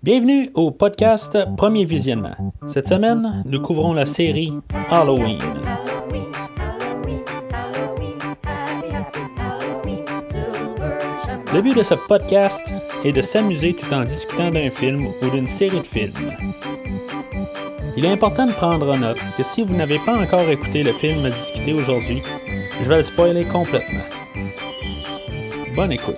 Bienvenue au podcast Premier Visionnement. Cette semaine, nous couvrons la série Halloween. Le but de ce podcast est de s'amuser tout en discutant d'un film ou d'une série de films. Il est important de prendre en note que si vous n'avez pas encore écouté le film à discuter aujourd'hui, je vais le spoiler complètement. Bonne écoute.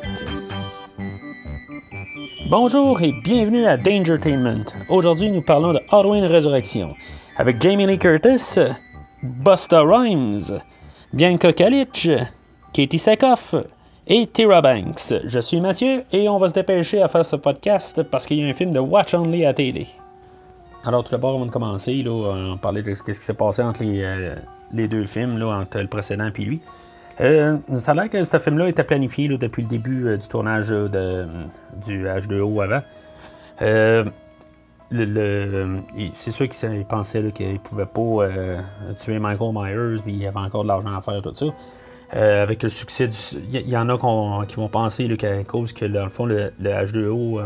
Bonjour et bienvenue à Dangertainment. Aujourd'hui, nous parlons de Halloween Résurrection avec Jamie Lee Curtis, Busta Rhymes, Bianca Kalic, Katie Sackhoff et Tyra Banks. Je suis Mathieu et on va se dépêcher à faire ce podcast parce qu'il y a un film de Watch Only à télé. Alors tout d'abord, avant de commencer, là, on parlait de ce qui s'est passé entre les deux films, là, entre le précédent et lui. Ça a l'air que ce film-là était planifié là, depuis le début du tournage du H2O avant. C'est sûr qu'ils pensaient qu'ils ne pouvaient pas tuer Michael Myers, mais il y avait encore de l'argent à faire, tout ça. Avec le succès il y en a qui vont penser là, qu'à cause que dans le fond le H2O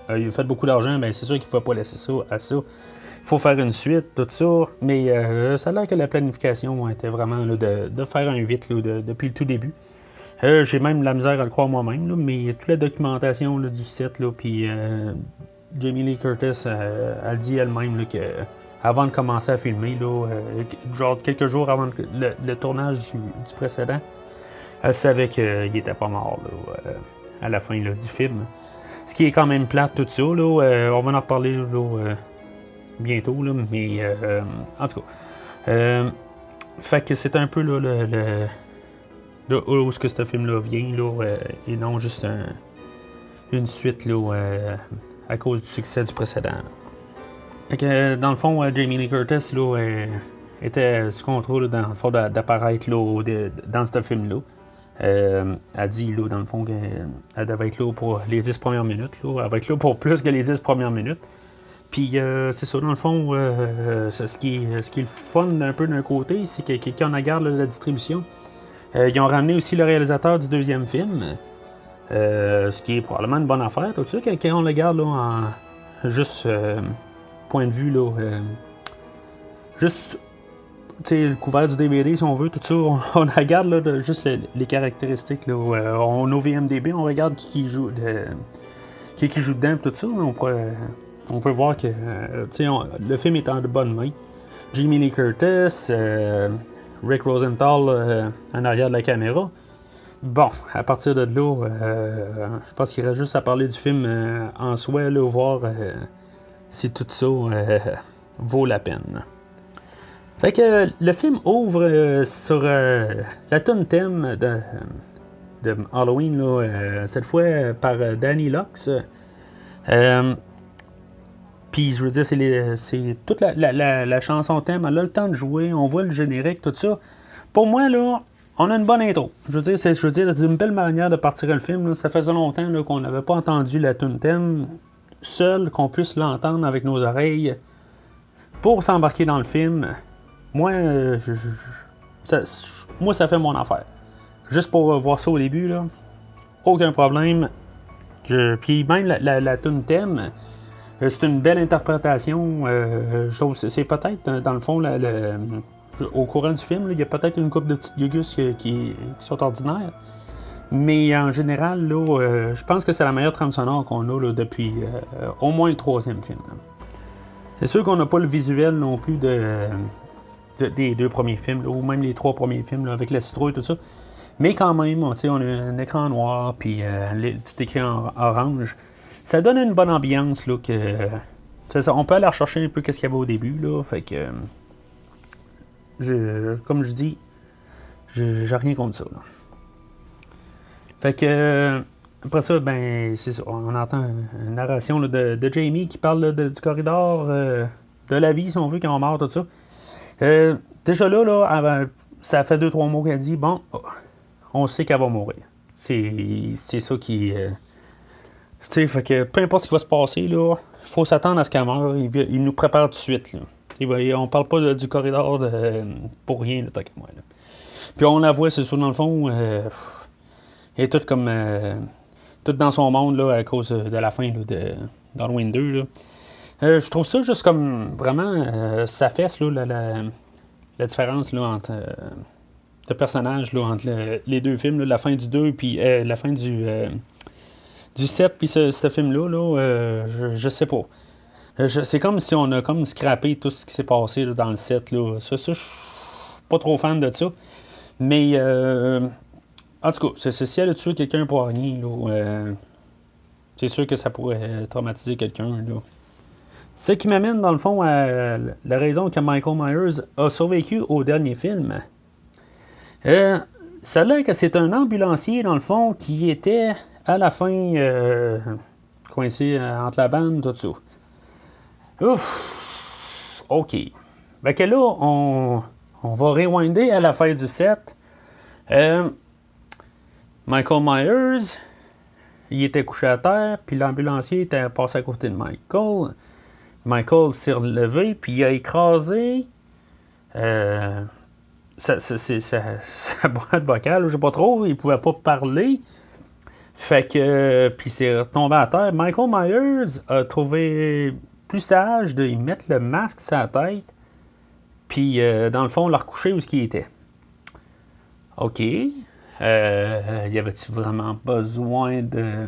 a fait beaucoup d'argent, ben c'est sûr qu'ils ne pouvaient pas laisser ça à ça. Il faut faire une suite, tout ça, mais ça a l'air que la planification était vraiment là, de faire un 8 là, depuis le tout début. J'ai même la misère à le croire moi-même, là, mais toute la documentation là, du site, puis Jamie Lee Curtis, elle dit elle-même là, que avant de commencer à filmer, là, genre quelques jours avant le tournage du précédent, elle savait qu'il était pas mort là, à la fin là, du film. Ce qui est quand même plate, tout ça. Là, on va en reparler là, bientôt, là, mais en tout cas. Fait que c'est un peu là, où est-ce que ce film-là vient, là, et non juste une suite là, à cause du succès du précédent. Là. Fait que, dans le fond, Jamie Lee Curtis là, était sous contrôle dans le fond d'apparaître là, dans ce film-là. Elle dit là, dans le fun qu'elle devait être là pour les 10 premières minutes. Là. Elle va être là pour plus que les 10 premières minutes. Puis c'est ça, dans le fond, ce qui est le fun un peu d'un côté, c'est que quand on regarde la distribution, ils ont ramené aussi le réalisateur du deuxième film, ce qui est probablement une bonne affaire, tout ça, quand on le regarde là, en juste point de vue, là, juste le couvert du DVD, si on veut, tout ça, on regarde là, juste les caractéristiques. Là, on au VMDB, on regarde qui joue dedans, tout ça, on peut voir que le film est en de bonnes mains. Jamie Lee Curtis, Rick Rosenthal en arrière de la caméra. Bon, à partir de là, je pense qu'il reste juste à parler du film en soi, là, voir si tout ça vaut la peine. Fait que le film ouvre sur la tune thème de Halloween, là, cette fois par Danny Lux. Puis je veux dire, c'est toute la chanson thème, elle a le temps de jouer, on voit le générique, tout ça. Pour moi, là, on a une bonne intro. Je veux dire, c'est une belle manière de partir le film. Là. Ça faisait longtemps là, qu'on n'avait pas entendu la tune thème seul, qu'on puisse l'entendre avec nos oreilles pour s'embarquer dans le film. Moi, ça fait mon affaire. Juste pour voir ça au début, là, aucun problème. Puis même la tune thème, c'est une belle interprétation. Je trouve que c'est peut-être, dans le fond, au courant du film, il y a peut-être une couple de petites gugus qui sont ordinaires. Mais en général, là, je pense que c'est la meilleure trame sonore qu'on a là, depuis au moins le troisième film. Là. C'est sûr qu'on n'a pas le visuel non plus des deux premiers films, là, ou même les trois premiers films, là, avec la citrouille et tout ça. Mais quand même, on a un écran noir, puis tout écrit en orange. Ça donne une bonne ambiance, là, on peut aller rechercher un peu ce qu'il y avait au début, là, fait que, comme je dis, j'ai rien contre ça, là. Fait que, après ça, ben, c'est ça, on entend une narration là, de Jamie qui parle là, du corridor, de la vie, si on veut, quand on meurt, tout ça. Déjà là, ça fait 2-3 mots qu'elle dit, bon, on sait qu'elle va mourir. C'est ça qui... tu sais, fait que peu importe ce qui va se passer, là, il faut s'attendre à ce qu'elle meure. Il nous prépare tout de suite, là. On parle pas du corridor pour rien, là, tant qu'à moi, là. Puis on la voit, c'est sûr, dans le fond, elle est toute comme... tout dans son monde là, à cause de la fin là, d'Halloween 2. Là. Je trouve ça juste comme vraiment ça fesse là, la différence là, entre de personnages là, entre les deux films, là, la fin du 2 puis la fin du 7 puis ce film-là, là, je sais pas. C'est comme si on a comme scrappé tout ce qui s'est passé là, dans le 7. Là. Ça, je suis pas trop fan de ça. Mais en tout cas, si elle a tué quelqu'un pour rien, là, c'est sûr que ça pourrait traumatiser quelqu'un. Là. Ce qui m'amène, dans le fond, à la raison que Michael Myers a survécu au dernier film. Ça a l'air que c'est un ambulancier, dans le fond, qui était à la fin coincé entre la bande, tout ça. Ouf! OK. Fait que là, on va rewinder à la fin du 7. Michael Myers, il était couché à terre, puis l'ambulancier était passé à côté de Michael. Michael s'est relevé, puis il a écrasé sa boîte vocale, je sais pas trop, il pouvait pas parler. Fait que, puis c'est retombé à terre. Michael Myers a trouvé plus sage de y mettre le masque sur la tête, puis dans le fond, le recoucher où ce qu'il était. OK. Y avait-tu vraiment besoin de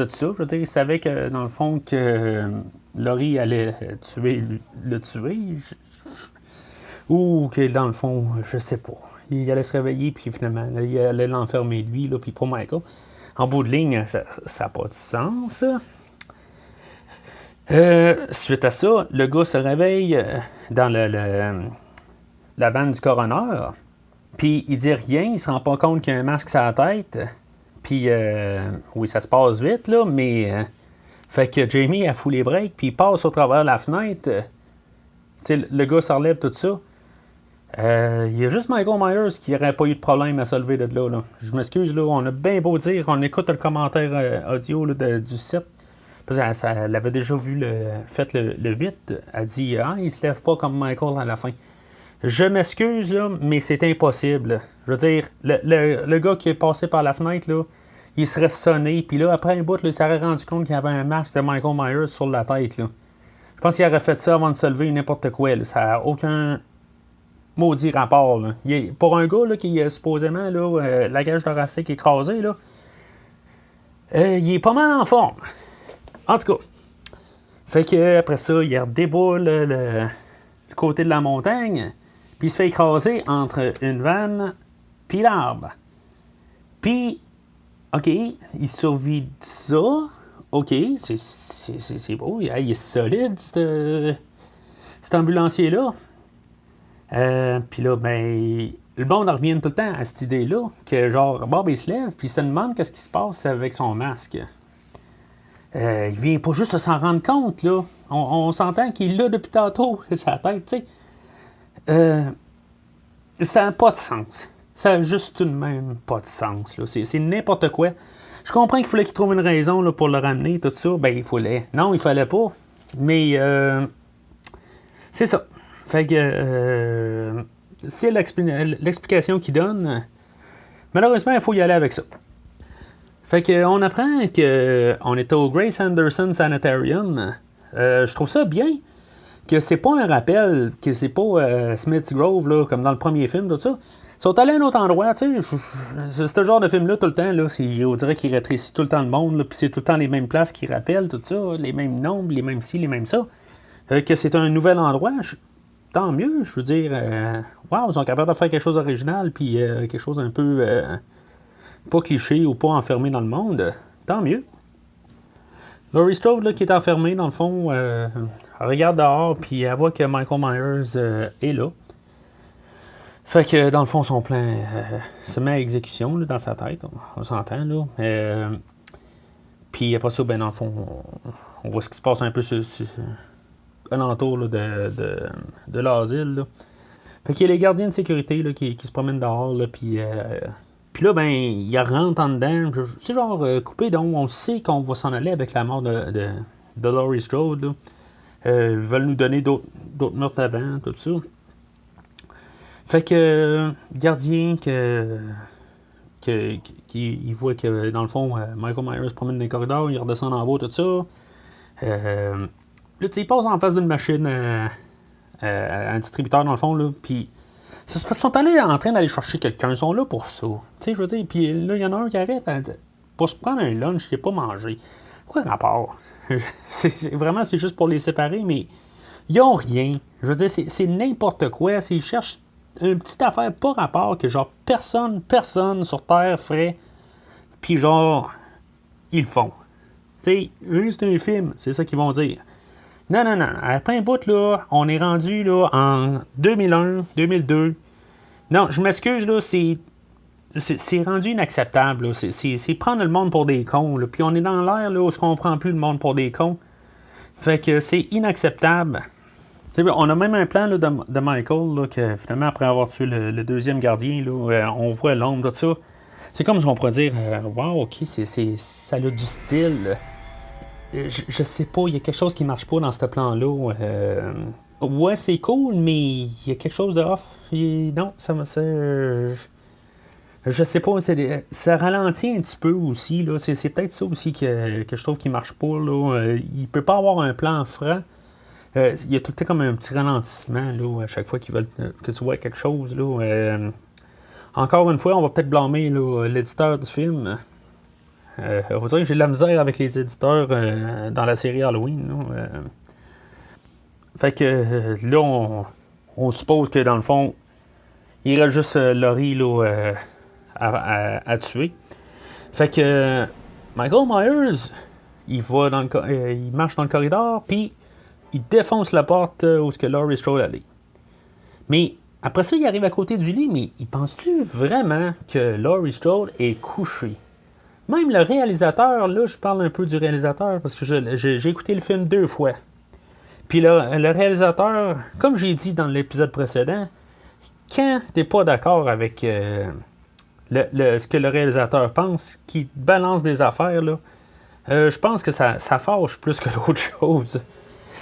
ça? Je veux dire, il savait que, dans le fond, que Laurie allait le tuer. Ou que, dans le fond, je sais pas. Il allait se réveiller, puis finalement, là, il allait l'enfermer lui, là, puis pas Michael. En bout de ligne, ça n'a pas de sens. Suite à ça, le gars se réveille dans la vanne du coroner. Puis il dit rien, il se rend pas compte qu'il y a un masque sur la tête. Puis, oui, ça se passe vite, là, mais... fait que Jamie a fout les breaks, puis il passe au travers de la fenêtre. Tu sais, le gars se relève, tout ça. Il y a juste Michael Myers qui n'aurait pas eu de problème à se lever de là. Je m'excuse, là, on a bien beau dire, on écoute le commentaire audio là, du 7. Parce qu'elle avait déjà vu fait le 8. Elle dit, il se lève pas comme Michael à la fin. Je m'excuse, là, mais c'est impossible. Je veux dire, le gars qui est passé par la fenêtre, là, il serait sonné, puis là, après un bout, là, il s'aurait rendu compte qu'il y avait un masque de Michael Myers sur la tête. Là. Je pense qu'il aurait fait ça avant de se lever, n'importe quoi. Là. Ça n'a aucun maudit rapport. Là. Pour un gars là, qui est supposément là, la cage thoracique écrasée, là, il est pas mal en forme. En tout cas. Fait que après ça, il redéboule le côté de la montagne, puis il se fait écraser entre une vanne puis l'arbre. Puis, OK, il survit de ça. OK, c'est beau. Il est solide, cet ambulancier-là. Puis là, ben, le monde revient tout le temps à cette idée-là, que genre, Bob, il se lève, puis il se demande qu'est-ce qui se passe avec son masque. Il vient pas juste de s'en rendre compte, là. On s'entend qu'il l'a depuis tantôt, sa tête, tu sais. Ça n'a pas de sens. Ça n'a juste tout de même pas de sens, là. C'est n'importe quoi. Je comprends qu'il fallait qu'il trouve une raison là, pour le ramener, tout ça. Ben, il fallait. Non, il fallait pas. Mais, c'est ça. Fait que, c'est l'explication qu'il donne. Malheureusement, il faut y aller avec ça. Fait qu'on apprend qu'on est au Grace Anderson Sanitarium. Je trouve ça bien que c'est pas un rappel, que c'est pas Smith's Grove, là, comme dans le premier film, tout ça. Ils sont allés à un autre endroit, tu sais. Ce genre de film-là, tout le temps, là, on dirait qu'il rétrécit tout le temps le monde, puis c'est tout le temps les mêmes places qui rappellent, tout ça, les mêmes nombres, les mêmes ci, les mêmes ça. Que c'est un nouvel endroit, tant mieux, je veux dire. Wow, ils sont capables de faire quelque chose d'original, puis quelque chose un peu pas cliché ou pas enfermé dans le monde. Tant mieux. Laurie Strode, là, qui est enfermée, dans le fond, elle regarde dehors, puis elle voit que Michael Myers est là. Fait que, dans le fond, son plan se met à exécution là, dans sa tête. On s'entend, là. Puis après ça, ben, dans le fond, on voit ce qui se passe un peu alentour là, de l'asile. Là. Fait qu'il y a les gardiens de sécurité là, qui se promènent dehors, là, puis là, ben, il rentre en dedans. C'est genre coupé, donc on sait qu'on va s'en aller avec la mort de Laurie Strode. Là. Ils veulent nous donner d'autres meurtres avant, tout ça. Fait que, gardien, qu'il voit que, dans le fond, Michael Myers se promène dans les corridors, il redescend en bas, tout ça. Là, tu sais, il passe en face d'une machine un distributeur, dans le fond, là, puis ils sont allés en train d'aller chercher quelqu'un, ils sont là pour ça. Tu sais, je veux dire, puis là, il y en a un qui arrête pour se prendre un lunch qu'il n'a pas mangé. Quoi rapport? Vraiment, c'est juste pour les séparer, mais ils n'ont rien. Je veux dire, c'est n'importe quoi. S'ils cherchent une petite affaire pas rapport que genre personne sur Terre ferait, puis genre, ils le font. Tu sais, eux, c'est un film, c'est ça qu'ils vont dire. Non, à plein bout, là, on est rendu là, en 2001, 2002. Non, je m'excuse, là, c'est rendu inacceptable. Là. C'est prendre le monde pour des cons. Là. Puis on est dans l'air là, où on ne prend plus le monde pour des cons. Fait que c'est inacceptable. T'sais, on a même un plan là, de Michael, là, que finalement, après avoir tué le deuxième gardien, là, on voit l'ombre, tout ça. C'est comme si on pourrait dire, wow, ok, ça a du style. Je sais pas, il y a quelque chose qui marche pas dans ce plan-là. Ouais, c'est cool, mais il y a quelque chose de off. Non, ça me sert. Je sais pas, ça ralentit un petit peu aussi. Là. C'est peut-être ça aussi que je trouve qui marche pas. Là. Il peut pas avoir un plan franc. Il y a tout le temps comme un petit ralentissement là, à chaque fois qu'ils veulent que tu vois quelque chose. Là. Encore une fois, on va peut-être blâmer là, l'éditeur du film. On va dire que j'ai de la misère avec les éditeurs dans la série Halloween. Là. Fait que là, on suppose que dans le fond, il reste juste Laurie là, à tuer. Fait que Michael Myers, il marche dans le corridor, puis il défonce la porte où Laurie Strode allait. Mais après ça, il arrive à côté du lit, mais il pense-tu vraiment que Laurie Strode est couchée? Même le réalisateur, là, je parle un peu du réalisateur parce que j'ai écouté le film 2 fois. Puis le réalisateur, comme j'ai dit dans l'épisode précédent, quand t'es pas d'accord avec ce que le réalisateur pense, qu'il balance des affaires, là, je pense que ça fâche plus que d'autres choses.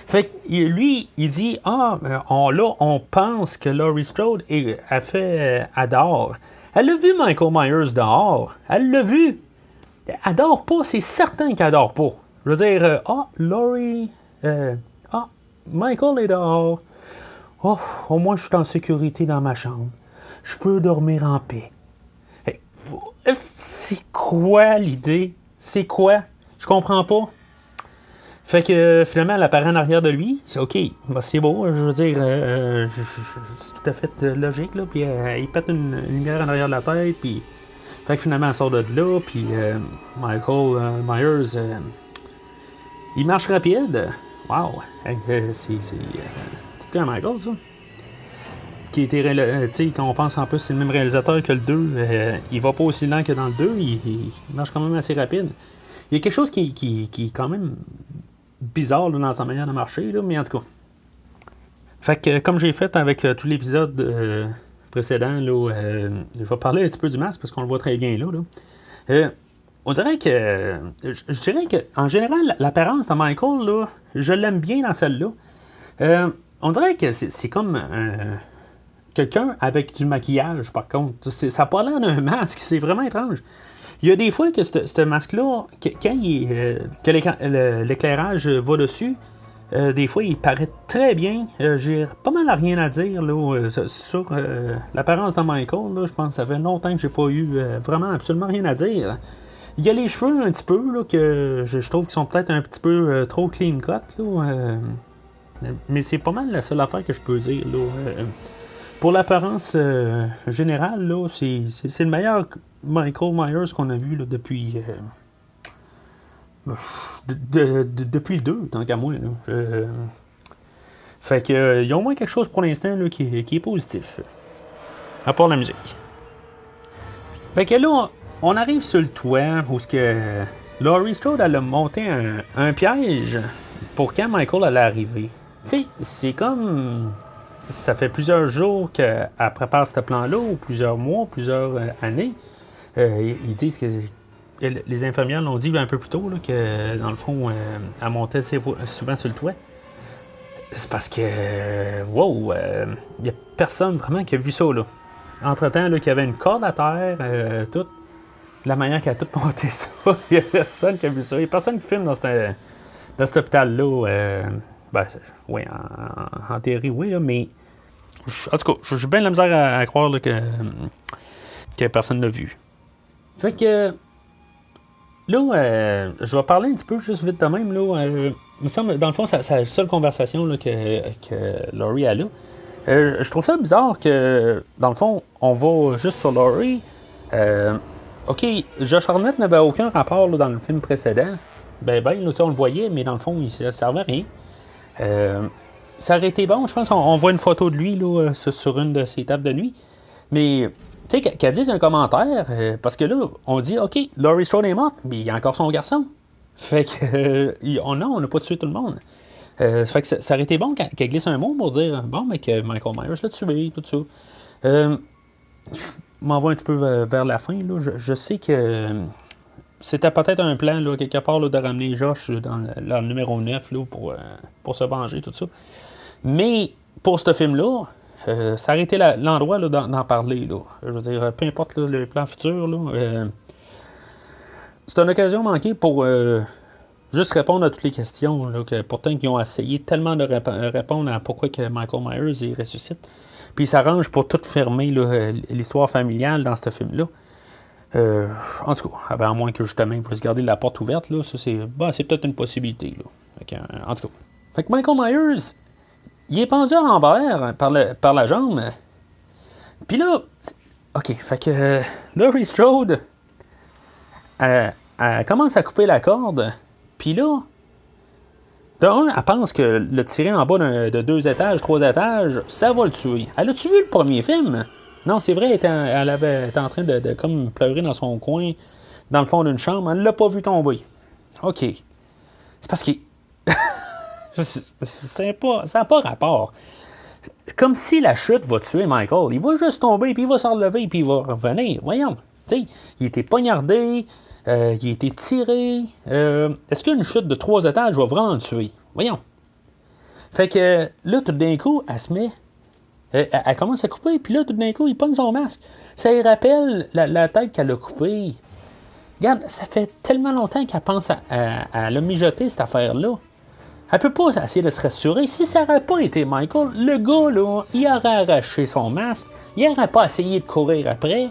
Fait que lui, il dit on pense que Laurie Strode a fait dehors. Elle a vu Michael Myers dehors. Elle l'a vu. Elle dort pas, c'est certain qu'elle dort pas. Je veux dire, Laurie, Michael est dehors. Oh, au moins je suis en sécurité dans ma chambre. Je peux dormir en paix. Hey, c'est quoi l'idée? C'est quoi? Je comprends pas. Fait que finalement, elle apparaît en arrière de lui. C'est OK. Ben, c'est beau, je veux dire, c'est tout à fait logique. Là. Puis il pète une lumière en arrière de la tête. Puis fait que finalement, elle sort de là. Puis Michael Myers, il marche rapide. Wow. C'est tout un Michael, ça. Qui était, quand on pense en plus c'est le même réalisateur que le 2, il va pas aussi lent que dans le 2. Il marche quand même assez rapide. Il y a quelque chose qui est quand même bizarre là, dans sa manière de marcher, là, mais en tout cas. Fait que comme j'ai fait avec tout l'épisode précédent, là, je vais parler un petit peu du masque parce qu'on le voit très bien là. On dirait que. Je dirais que en général, l'apparence de Michael, là, je l'aime bien dans celle-là. On dirait que c'est comme quelqu'un avec du maquillage, par contre. Ça n'a pas l'air d'un masque, c'est vraiment étrange. Il y a des fois que ce masque-là, quand l'éclairage va dessus, des fois il paraît très bien. J'ai pas mal à rien à dire là, sur l'apparence de Michael. Là, je pense que ça fait longtemps que j'ai pas eu vraiment absolument rien à dire. Il y a les cheveux un petit peu là, que je trouve qu'ils sont peut-être un petit peu trop clean cut. Là, mais c'est pas mal la seule affaire que je peux dire. Là, pour l'apparence générale, là, c'est le meilleur Michael Myers qu'on a vu là, depuis depuis le 2, tant qu'à moi. Là. Fait que il y a au moins quelque chose pour l'instant là, qui est positif. À part la musique. Fait que là, on arrive sur le toit où Laurie Strode elle a monté un piège pour quand Michael allait arriver. Tu sais, c'est comme. Ça fait plusieurs jours qu'elle prépare ce plan-là, ou plusieurs mois, plusieurs années. Ils disent que. Les infirmières l'ont dit un peu plus tôt, là, que dans le fond, elle montait souvent sur le toit. C'est parce que. Wow! Il n'y a personne vraiment qui a vu ça, là. Entre-temps, là, qu'il y avait une corde à terre, tout. la manière qu'elle a tout monté ça, il y a personne qui a vu ça. Il n'y a personne qui filme dans cet hôpital-là. Ben, oui, en théorie, oui, là, mais en tout cas, j'ai bien de la misère à croire là, que personne l'a vu. Fait que là, je vais parler un petit peu juste vite de même. Là, il me semble, dans le fond, c'est la seule conversation là, que Laurie a là. Je trouve ça bizarre que, dans le fond, on va juste sur Laurie. OK, Josh Hartnett n'avait aucun rapport là, dans le film précédent. Ben, là, on le voyait, mais dans le fond, il ne servait à rien. Ça aurait été bon, je pense qu'on voit une photo de lui là, sur une de ses tables de nuit. Mais, tu sais, qu'elle dise un commentaire, parce que là, on dit, OK, Laurie Strode est morte, mais il y a encore son garçon. Fait que, on n'a pas tué tout le monde. Fait que ça aurait été bon qu'elle glisse un mot pour dire, bon, mais que Michael Myers l'a tué, tout ça. Je m'envoie un petit peu vers la fin, là. Je sais que c'était peut-être un plan, là, quelque part, là, de ramener Josh là, dans le numéro 9 là, pour se venger, tout ça. Mais pour ce film-là, ça aurait été l'endroit là, d'en parler. Là. Je veux dire, peu importe là, le plan futur, là, c'est une occasion manquée pour juste répondre à toutes les questions. Là, que pourtant, ils ont essayé tellement de répondre à pourquoi que Michael Myers il ressuscite. Puis il s'arrange pour tout fermer là, l'histoire familiale dans ce film-là. En tout cas, à moins que justement il faut se garder la porte ouverte, là, ça c'est peut-être une possibilité. Là. Fait que, en tout cas. Fait que Michael Myers, il est pendu à l'envers par la jambe. Puis là, OK, fait que Laurie Strode, elle commence à couper la corde. Puis là, elle pense que le tirer en bas de 2 étages, 3 étages, ça va le tuer. Elle a-tu vu le premier film? Non, c'est vrai, elle était en train de comme pleurer dans son coin, dans le fond d'une chambre. Elle l'a pas vu tomber. OK. C'est parce que ça n'a pas rapport. Comme si la chute va tuer Michael. Il va juste tomber, puis il va se relever, puis il va revenir. Voyons. T'sais, il était poignardé, il a été tiré. Est-ce qu'une chute de 3 étages va vraiment le tuer? Voyons. Fait que là, tout d'un coup, elle se met. Elle commence à couper, puis là, tout d'un coup, il pogne son masque. Ça lui rappelle la tête qu'elle a coupée. Regarde, ça fait tellement longtemps qu'elle pense à la mijoter, cette affaire-là. Elle peut pas essayer de se rassurer. Si ça n'aurait pas été Michael, le gars, là, il aurait arraché son masque. Il n'aurait pas essayé de courir après.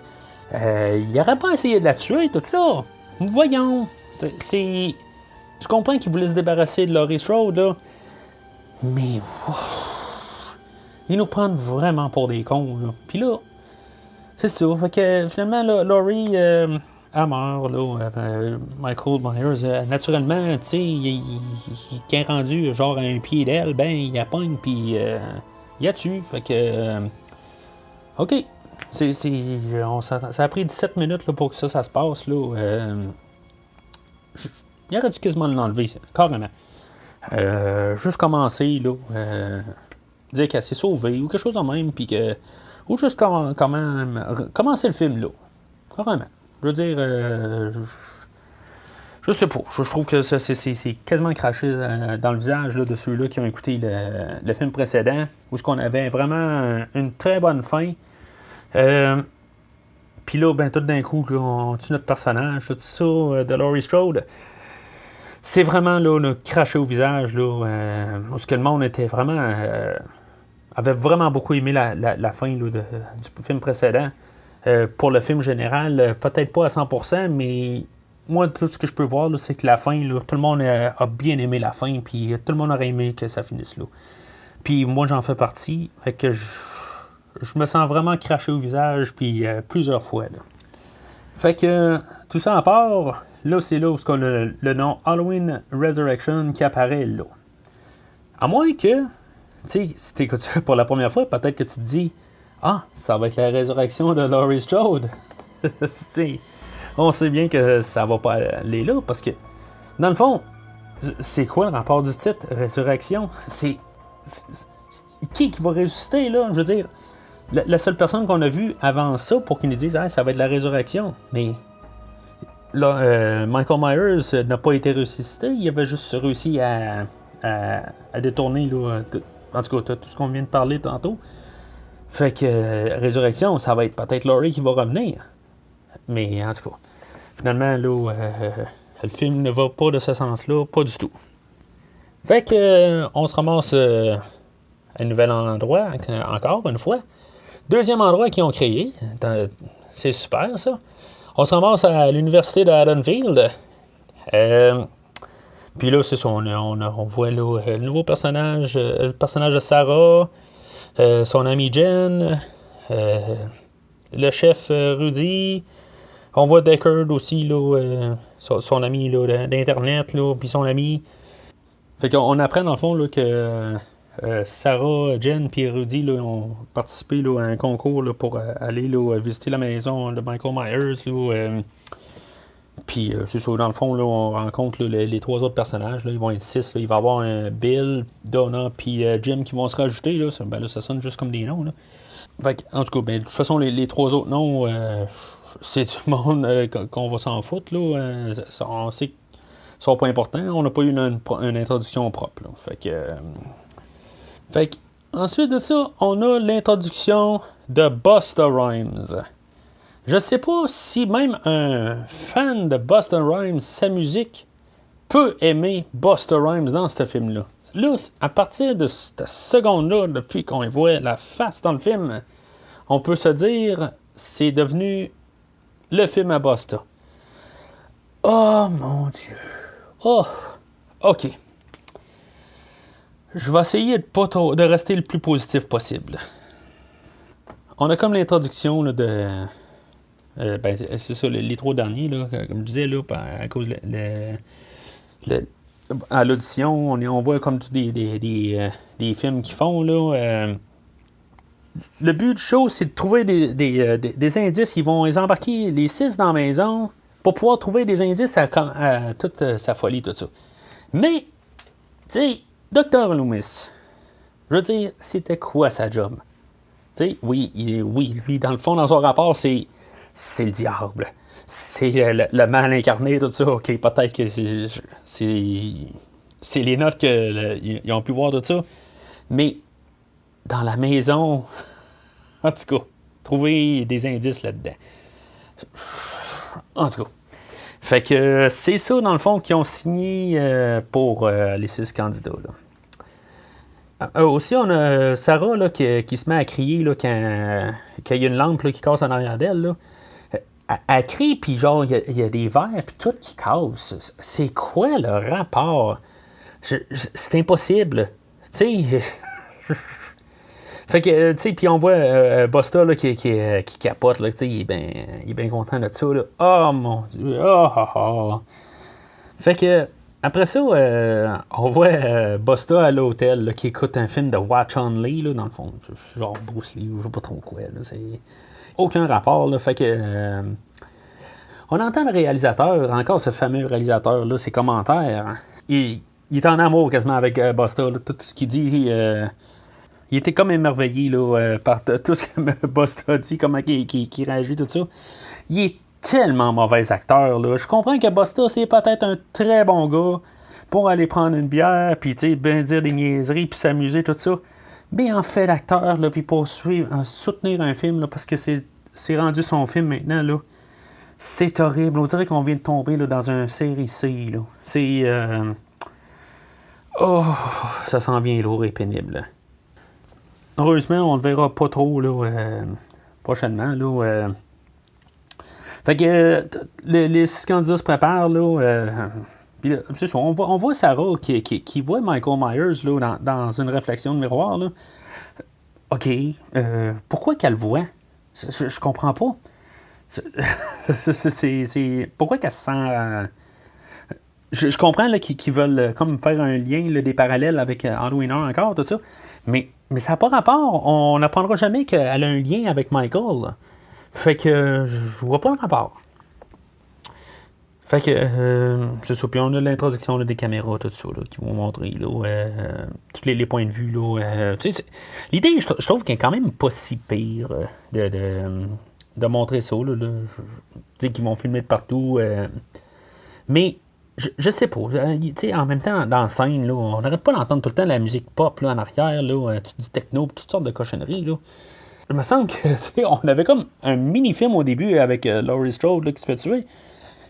Il n'aurait pas essayé de la tuer, tout ça. Voyons. Je comprends qu'il voulait se débarrasser de Laurie Strode, là. Mais... ils nous prennent vraiment pour des cons, là. Puis là, c'est ça. Fait que finalement, là, Laurie... elle meurt, là. Michael Myers, naturellement, tu sais, il est rendu genre à un pied d'elle, ben, il la pogne, puis il la tue. Fait que. OK. Ça a pris 17 minutes là, pour que ça se passe, là. Il aurait dû quasiment l'enlever, carrément. Juste commencer, là. Dire qu'elle s'est sauvée, ou quelque chose de même, puis que. Ou juste commencer le film, là. Carrément. Je veux dire, je sais pas. Je trouve que c'est quasiment craché dans le visage là, de ceux-là qui ont écouté le film précédent, où on avait vraiment une très bonne fin. Puis là, ben, tout d'un coup, là, on tue notre personnage, tout ça, de Laurie Strode. C'est vraiment là, craché au visage, là, où ce que le monde était vraiment... avait vraiment beaucoup aimé la fin là, du film précédent. Pour le film général, peut-être pas à 100%, mais moi, tout ce que je peux voir, là, c'est que la fin, là, tout le monde a bien aimé la fin, puis tout le monde aurait aimé que ça finisse là. Puis moi, j'en fais partie, fait que je me sens vraiment craché au visage, puis plusieurs fois. Là. Fait que, tout ça à part, là, c'est là où on a le nom Halloween Resurrection qui apparaît là. À moins que, tu sais, si tu écoutes ça pour la première fois, peut-être que tu te dis... Ah, ça va être la résurrection de Laurie Strode. On sait bien que ça va pas aller là, parce que, dans le fond, c'est quoi le rapport du titre, résurrection? C'est qui va ressusciter, là? Je veux dire, la seule personne qu'on a vue avant ça pour qu'ils nous disent ah, ça va être la résurrection. Mais là, Michael Myers n'a pas été ressuscité, il avait juste réussi à détourner, là, en tout cas, tout ce qu'on vient de parler tantôt. Fait que résurrection, ça va être peut-être Laurie qui va revenir. Mais en tout cas. finalement, là, le film ne va pas de ce sens-là, pas du tout. Fait que, on se ramasse à un nouvel endroit, encore une fois. Deuxième endroit qu'ils ont créé. C'est super, ça. On se ramasse à l'université de Haddonfield. Puis là, c'est ça, on voit là, le nouveau personnage, le personnage de Sarah, son ami Jen, le chef Rudy. On voit Deckard aussi, là, son ami là, d'Internet, là, puis son ami. Fait qu'on apprend dans le fond là, que Sarah, Jen et Rudy là, ont participé là, à un concours là, pour aller là, visiter la maison de Michael Myers. Puis c'est ça, dans le fond, là, on rencontre là, les trois autres personnages. Là, ils vont être 6. Là. Il va y avoir Bill, Donna puis Jim qui vont se rajouter. Là. Ça sonne juste comme des noms. Là. Fait en tout cas, ben, de toute façon, les trois autres noms, c'est tout le monde qu'on va s'en foutre. Là. On sait qu'ils sont pas importants. On n'a pas eu une introduction propre. Là. Fait que, ensuite de ça, on a l'introduction de Busta Rhymes. Je sais pas si même un fan de Busta Rhymes, sa musique, peut aimer Busta Rhymes dans ce film-là. Là, à partir de cette seconde-là, depuis qu'on voit la face dans le film, on peut se dire c'est devenu le film à Busta. Oh mon Dieu. Oh, ok. Je vais essayer de rester le plus positif possible. On a comme l'introduction là, de... ben, c'est ça, les trois derniers, là, comme je disais, là, à cause à l'audition, on voit comme tous des films qu'ils font. Là, le but du show, c'est de trouver des indices. Ils vont les embarquer les 6 dans la maison pour pouvoir trouver des indices à toute sa folie, tout ça. Mais, tu sais, Dr. Loomis, je veux dire, c'était quoi sa job? Tu sais, oui, lui, dans le fond, dans son rapport, c'est le diable. C'est le mal incarné, tout ça. OK, peut-être que c'est les notes qu'ils ont pu voir, tout ça. Mais dans la maison, en tout cas, trouver des indices là-dedans. En tout cas. Fait que c'est ça, dans le fond, qu'ils ont signé pour les 6 candidats. Là. Aussi, on a Sarah là, qui se met à crier là, quand il y a une lampe là, qui casse en arrière d'elle. Là. Elle crie, puis genre, il y a des verres, puis tout qui casse. C'est quoi le rapport? C'est impossible. Tu sais. Fait que, tu sais, puis on voit Busta là, qui capote, là, tu sais, il est bien content de ça, là. Oh mon Dieu, oh. Fait que, après ça, on voit Busta à l'hôtel, là, qui écoute un film de Watch Only, là, dans le fond, genre Bruce Lee, ou je sais pas trop quoi, là, c'est aucun rapport, là, fait que... on entend le réalisateur, encore ce fameux réalisateur, là, ses commentaires, il est en amour quasiment avec Busta, là, tout ce qu'il dit... il était comme émerveillé là, par tout ce que Busta dit, comment il réagit, tout ça. Il est tellement mauvais acteur. Là. Je comprends que Busta, c'est peut-être un très bon gars pour aller prendre une bière, puis bien dire des niaiseries, puis s'amuser, tout ça. Mais en fait d'acteur, puis pour soutenir un film, là, parce que c'est rendu son film maintenant, là, c'est horrible. On dirait qu'on vient de tomber là, dans un série C. Là. C'est... oh, ça s'en vient lourd et pénible. Là. Heureusement, on ne le verra pas trop là, prochainement. Là, Fait que les 6 candidats se préparent. Là, puis là, c'est ça, on voit Sarah qui voit Michael Myers là, dans une réflexion de miroir. Là. OK. Pourquoi qu'elle le voit? Je comprends pas. Pourquoi qu'elle se sent... je comprends là, qu'ils veulent comme faire un lien, là, des parallèles avec Halloween 1 encore, tout ça. Mais ça n'a pas rapport. On n'apprendra jamais qu'elle a un lien avec Michael. Là. Fait que je vois pas le rapport. Fait que c'est ça. Puis on a l'introduction là, des caméras, tout ça, là, qui vont montrer là, tous les points de vue. Là, l'idée, je trouve qu'elle est quand même pas si pire de montrer ça. Là, je dis qu'ils vont filmer de partout. Mais je sais pas. En même temps, dans la scène, là, on n'arrête pas d'entendre tout le temps la musique pop là, en arrière, là, du techno, toutes sortes de cochonneries. Là. Il me semble que on avait comme un mini-film au début avec Laurie Strode là, qui se fait tuer.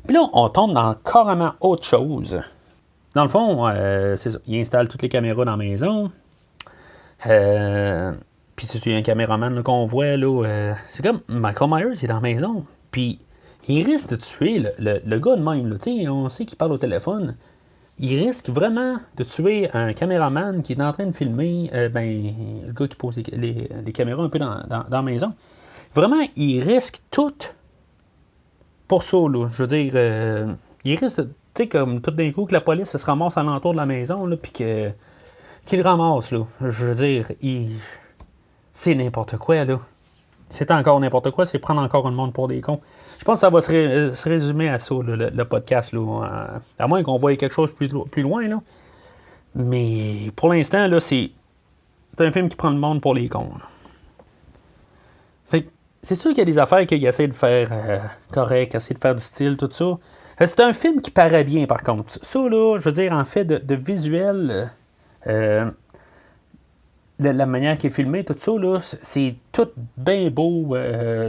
Puis là, on tombe dans carrément autre chose. Dans le fond, c'est ça. Il installe toutes les caméras dans la maison. Puis c'est un caméraman là, qu'on voit. Là, c'est comme Michael Myers, il est dans la maison. Puis il risque de tuer le gars de même. Là. On sait qu'il parle au téléphone. Il risque vraiment de tuer un caméraman qui est en train de filmer le gars qui pose les caméras un peu dans la maison. Vraiment, il risque tout pour ça. Là. Je veux dire, il risque, tu sais, comme tout d'un coup que la police se ramasse alentour de la maison, puis qu'il ramasse. Là. Je veux dire, c'est n'importe quoi. Là. C'est encore n'importe quoi, c'est prendre encore le monde pour des cons. Je pense que ça va se résumer à ça, là, le podcast. Là, à moins qu'on voie quelque chose plus loin. Là. Mais pour l'instant, là, c'est un film qui prend le monde pour les cons. Là. Fait que c'est sûr qu'il y a des affaires qu'il essaie de faire correct, essaie de faire du style, tout ça. C'est un film qui paraît bien, par contre. Ça, là, je veux dire, en fait, de visuel, la manière qu'il est filmé, tout ça, là, c'est tout bien beau.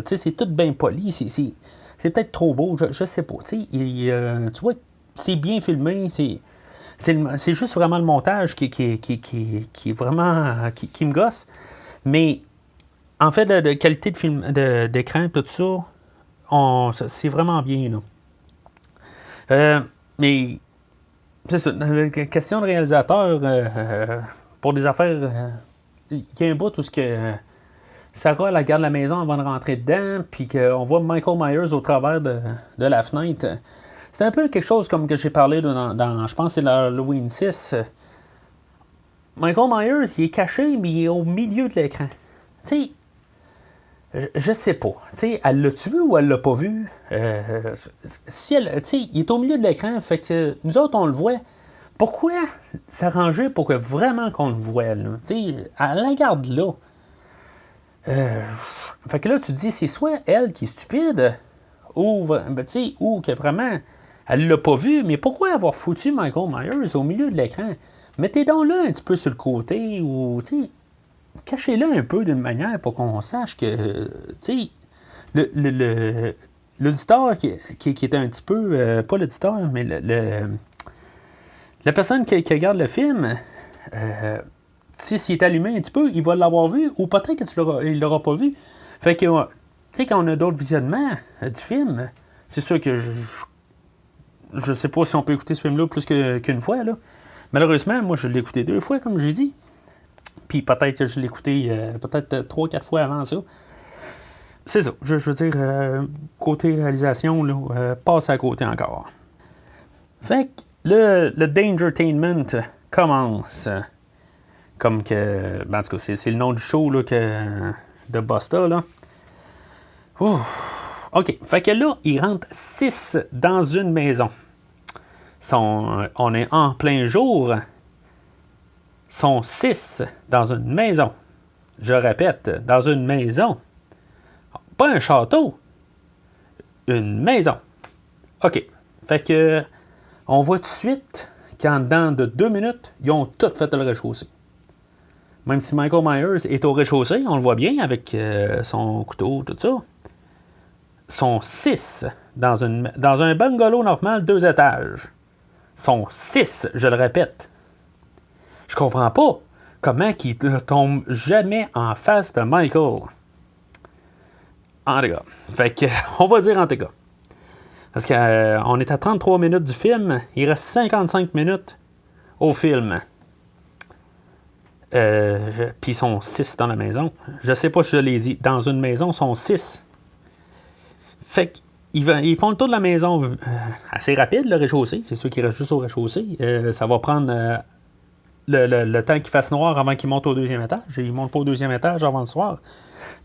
C'est tout bien poli. C'est peut-être trop beau, je sais pas. Tu vois, c'est bien filmé. C'est juste vraiment le montage qui est vraiment... qui me gosse. Mais, en fait, de qualité de film, d'écran, tout ça, c'est vraiment bien, là. Mais, c'est ça. La question de réalisateur, pour des affaires... il y a un bout où Sarah elle regarde la maison avant de rentrer dedans, puis qu'on voit Michael Myers au travers de la fenêtre. C'est un peu quelque chose comme que j'ai parlé dans je pense que c'est l'Halloween 6. Michael Myers, il est caché, mais il est au milieu de l'écran. Tu sais, je sais pas. Tu sais, elle l'a-tu vu ou elle l'a pas vu? Si elle, tu sais, il est au milieu de l'écran, fait que nous autres, on le voit. Pourquoi s'arranger pour que vraiment qu'on le voit, là? Tu sais, elle la garde là. Fait que là, tu te dis, c'est soit elle qui est stupide, ou que vraiment, elle l'a pas vu, mais pourquoi avoir foutu Michael Myers au milieu de l'écran? Mettez donc là un petit peu sur le côté, ou, tu sais, cachez-le un peu d'une manière pour qu'on sache que, tu sais, l'auditeur qui est un petit peu, pas l'auditeur, mais la personne qui regarde le film, s'il est allumé un petit peu, il va l'avoir vu, ou peut-être qu'il ne l'aura pas vu. Fait que, tu sais, quand on a d'autres visionnements du film, c'est sûr que je sais pas si on peut écouter ce film-là plus qu'une fois, là. Malheureusement, moi, je l'ai écouté 2 fois, comme j'ai dit. Puis peut-être que je l'ai écouté peut-être 3-4 fois avant ça. C'est ça. Je veux dire, côté réalisation, là, passe à côté encore. Fait que le Dangertainment commence. Comme que. En tout cas, c'est le nom du show là, de Busta. Là. OK. Fait que là, il rentre 6 dans une maison. On est en plein jour. Sont 6 dans une maison. Je répète, dans une maison. Pas un château. Une maison. OK. Fait que on voit tout de suite qu'en dedans de 2 minutes, ils ont tout fait le rez-de-chaussée. Même si Michael Myers est au rez-de-chaussée, on le voit bien avec son couteau, tout ça. Sont 6 dans un bungalow normal, 2 étages. Sont 6, je le répète. Je comprends pas comment il ne tombe jamais en face de Michael. En tout cas. Fait que, on va dire en tout cas. Parce qu'on est à 33 minutes du film. Il reste 55 minutes au film. Puis ils sont 6 dans la maison. Je sais pas si je l'ai dit. Dans une maison, ils sont 6. Fait qu'ils font le tour de la maison assez rapide, le rez-de-chaussée. C'est sûr qu'ils restent juste au rez-de-chaussée. Ça va prendre le temps qu'il fasse noir avant qu'ils montent au 2e étage. Ils montent pas au 2e étage avant le soir.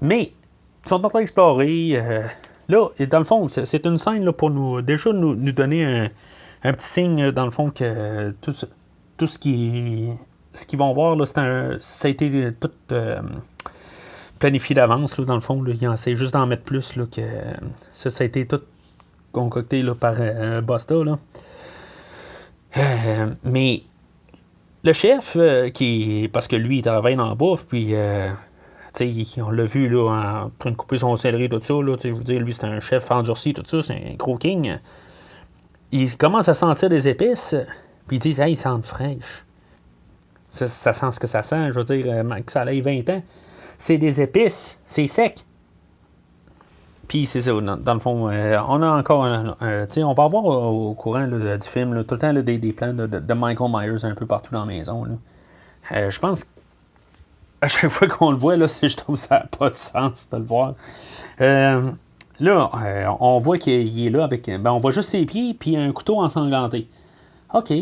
Mais ils sont en train d'explorer. Là, et dans le fond, c'est une scène là, pour nous donner un petit signe, dans le fond, que tout ce qu'ils vont voir, là, ça a été tout planifié d'avance, là, dans le fond. Là, ils essaient juste d'en mettre plus, là, que ça a été tout concocté là, par Busta. Là. Mais le chef, parce que lui, il travaille dans la bouffe, puis on l'a vu là, en train de couper son céleri, tout ça. Là, je veux dire, lui, c'est un chef endurci, tout ça, c'est un gros king. ils commencent à sentir des épices, puis ils disent « Hey, ils sentent fraîche. » Ça sent ce que ça sent, je veux dire, que ça ait 20 ans. C'est des épices, c'est sec. Puis c'est ça, dans le fond, on a encore on va avoir au courant là, du film là, tout le temps là, des plans de Michael Myers un peu partout dans la maison. Je pense qu'à chaque fois qu'on le voit, là, je trouve que ça n'a pas de sens de le voir. Là, on voit qu'il est là avec. On voit juste ses pieds puis un couteau ensanglanté. OK.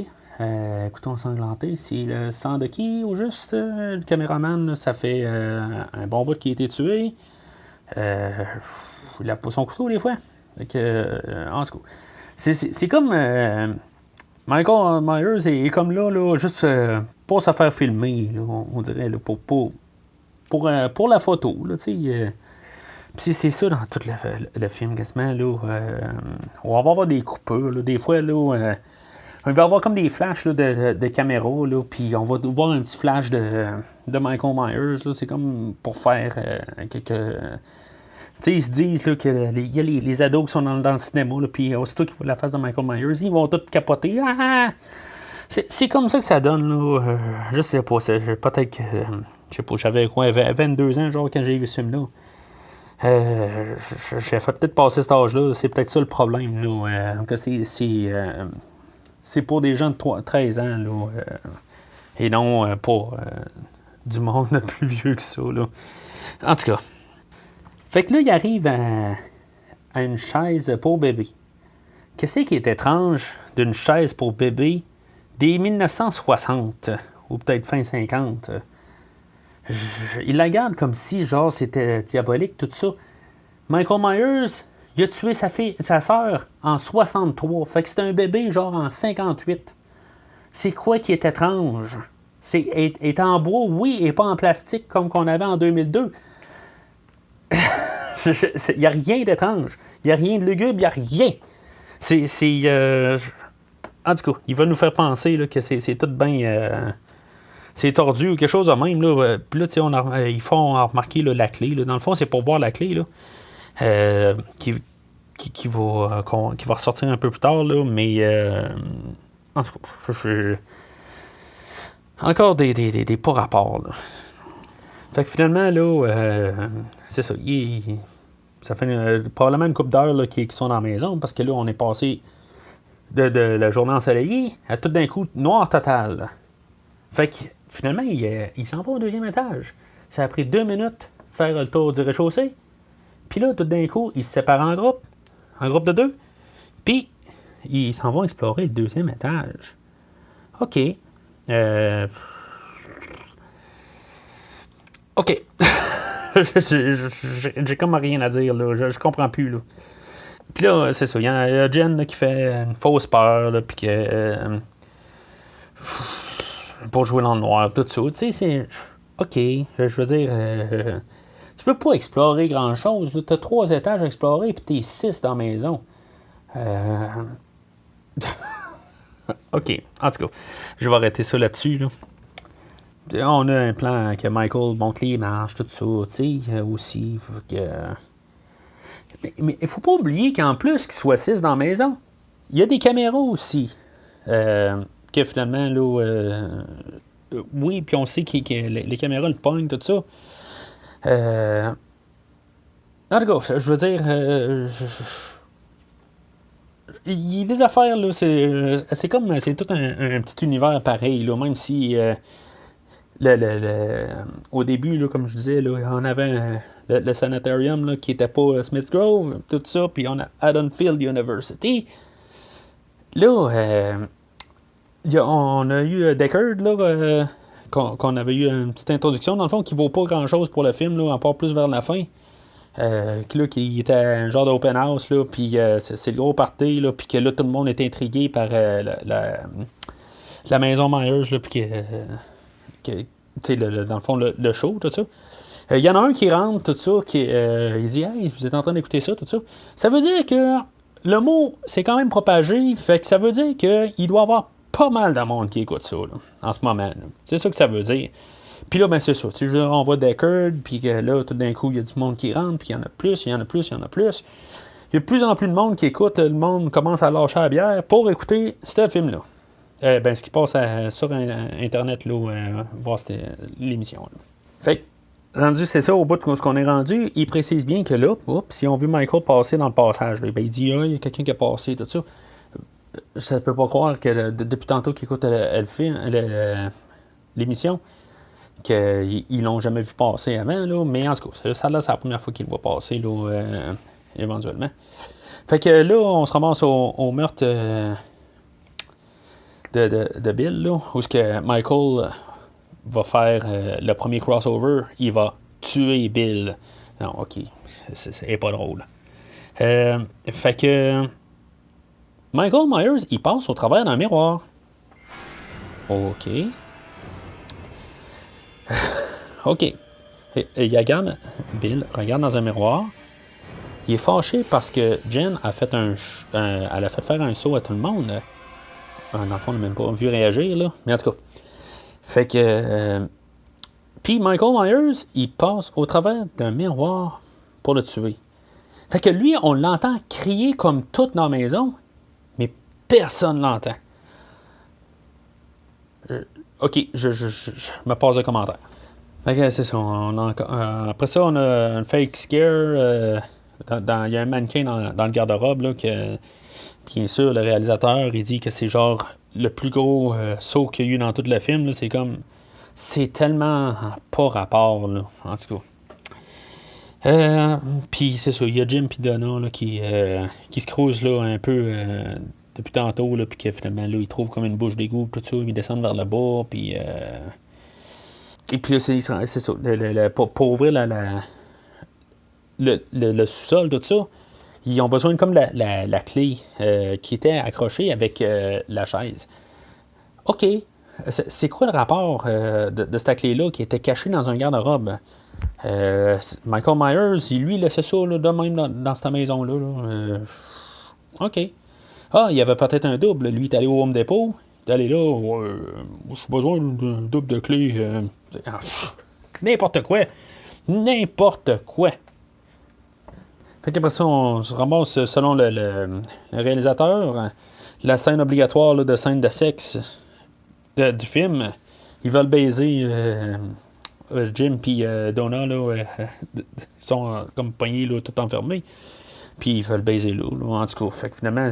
Couteau ensanglanté, c'est le sang de qui au juste? Le caméraman, là, ça fait un bon bout qui a été tué. Il lave pas son couteau des fois. En tout cas, c'est comme Michael Myers est comme là juste pour se faire filmer, là, on dirait, là, pour la photo. Là, puis c'est ça dans tout le film, quasiment. Là, on va avoir des coupures. Là, des fois, là, il va y avoir comme des flashs là, de caméra, là, puis on va voir un petit flash de Michael Myers. Là, c'est comme pour faire quelques. Ils se disent là, qu'il y a les ados qui sont dans le cinéma, puis aussitôt qu'ils voient la face de Michael Myers, ils vont tous capoter. C'est comme ça que ça donne. Là. Je sais pas. Peut-être que. Je sais pas, j'avais quoi, 22 ans genre, quand j'ai vu ce film-là. J'ai fait peut-être passer cet âge-là. C'est peut-être ça le problème. Là, que c'est pour des gens de 13 ans. Là, et non pour du monde plus vieux que ça. Là. En tout cas. Fait que là, il arrive à une chaise pour bébé. Qu'est-ce qui est étrange d'une chaise pour bébé dès 1960, ou peut-être fin 50? Il la garde comme si, genre, c'était diabolique, tout ça. Michael Myers, il a tué sa sœur en 63. Fait que c'est un bébé, genre, en 58. C'est quoi qui est étrange? Est en bois, oui, et pas en plastique comme qu'on avait en 2002. Il n'y a rien d'étrange. Il n'y a rien de lugubre, il n'y a rien. En tout cas, il va nous faire penser là, que c'est tout bien. C'est tordu ou quelque chose de même. Là. Puis là, ils font remarquer là, la clé. Là. Dans le fond, c'est pour voir la clé. Là, qui va ressortir un peu plus tard. Là, mais en tout cas, encore des pas rapports. Là. Fait que finalement, là, c'est ça. Ça fait probablement une couple d'heures qui sont dans la maison parce que là, on est passé de la journée ensoleillée à tout d'un coup noir total. Là. Fait que finalement, il s'en va au deuxième étage. Ça a pris 2 minutes faire le tour du rez-de-chaussée. Puis là, tout d'un coup, ils se séparent en groupe de 2. Puis, ils s'en vont explorer le deuxième étage. OK. OK. J'ai comme rien à dire, là. Je comprends plus, là. Puis là, c'est ça. Il y a Jen là, qui fait une fausse peur, là, puis que... pour jouer dans le noir, tout ça. Tu sais, c'est... OK. Je veux dire... tu peux pas explorer grand-chose. Tu as 3 étages à explorer, puis t'es 6 dans la maison. OK. En tout cas, je vais arrêter ça là-dessus, là. On a un plan que Michael monte les marches, tout ça, tu sais, aussi. Que... Mais il faut pas oublier qu'en plus qu'il soit 6 dans la maison, il y a des caméras aussi. Que finalement, là, oui, puis on sait que les caméras le pognent, tout ça. En tout cas, je veux dire, il y a des affaires, là, c'est comme, c'est tout un petit univers pareil, là, même si... au début, là, comme je disais, là, on avait le sanatorium là, qui n'était pas Smith Grove, tout ça, puis on a Haddonfield University. Là, on a eu Deckard, là, qu'on avait eu une petite introduction, dans le fond, qui vaut pas grand-chose pour le film, là, à part plus vers la fin. Qui était un genre d'open house, là, puis c'est le gros party, là, puis que là, tout le monde est intrigué par la maison Myers, là, puis que dans le fond, le show, tout ça. Il y en a un qui rentre, tout ça, il dit « Hey, vous êtes en train d'écouter ça, tout ça. » Ça veut dire que le mot s'est quand même propagé, fait que ça veut dire qu'il doit y avoir pas mal de monde qui écoute ça, là, en ce moment. Là. C'est ça que ça veut dire. Puis là, ben c'est ça. On voit Deckard, puis que là, tout d'un coup, il y a du monde qui rentre, puis il y en a plus, il y en a plus, il y en a plus. il y a de plus en plus de monde qui écoute, le monde commence à lâcher la bière pour écouter ce film-là. Ce qui se passe sur Internet, là, voir l'émission. Là. Fait rendu, c'est ça, au bout de ce qu'on est rendu, il précise bien que là, si on veut Michael passer dans le passage, là, il dit, il y a quelqu'un qui a passé, tout ça. Ça ne peut pas croire que depuis tantôt qu'il écoute l'émission, qu'ils l'ont jamais vu passer avant, là, mais en tout cas, ça là, c'est la première fois qu'il le voit passer, là, éventuellement. Fait que là, on se ramasse au meurtre de Bill, là, où ce que Michael va faire le premier crossover, il va tuer Bill. Non, ok, c'est pas drôle. Fait que Michael Myers, il passe au travers d'un miroir. Ok. Ok. Il regarde, Bill regarde dans un miroir. Il est fâché parce que Jen a fait elle a fait faire un saut à tout le monde. Dans le fond, on n'a même pas vu réagir, là. Mais en tout cas. Fait que. Puis Michael Myers, il passe au travers d'un miroir pour le tuer. Fait que lui, on l'entend crier comme tout dans la maison, mais personne l'entend. Ok, je me passe de commentaires. Fait que c'est ça. Après ça, on a un fake scare. Il y a un mannequin dans le garde-robe, là, que, bien sûr, le réalisateur, il dit que c'est genre le plus gros saut qu'il y a eu dans tout le film. Là. C'est comme... C'est tellement pas rapport, là, en tout cas. Puis c'est ça, il y a Jim et Donna là, qui se creusent là, un peu depuis tantôt, puis que finalement, là, ils trouvent comme une bouche d'égout, tout ça, ils descendent vers le bas, puis... Et puis là, c'est ça, pour ouvrir le sous-sol, tout ça, ils ont besoin comme la clé qui était accrochée avec la chaise. OK. C'est quoi le rapport de cette clé-là qui était cachée dans un garde-robe? Michael Myers, lui, il laissait ça là, de même dans cette maison-là. Là. OK. Ah, il y avait peut-être un double. Lui, il est allé au Home Depot. Il est allé là. J'ai besoin d'un double de clé. N'importe quoi. N'importe quoi. Fait qu'après ça, on se ramasse, selon le réalisateur, la scène obligatoire là, de scène de sexe du film. Ils veulent baiser Jim et Donna, là, sont comme poignés, là, tout enfermés. Puis ils veulent baiser là, en tout cas. Fait que finalement,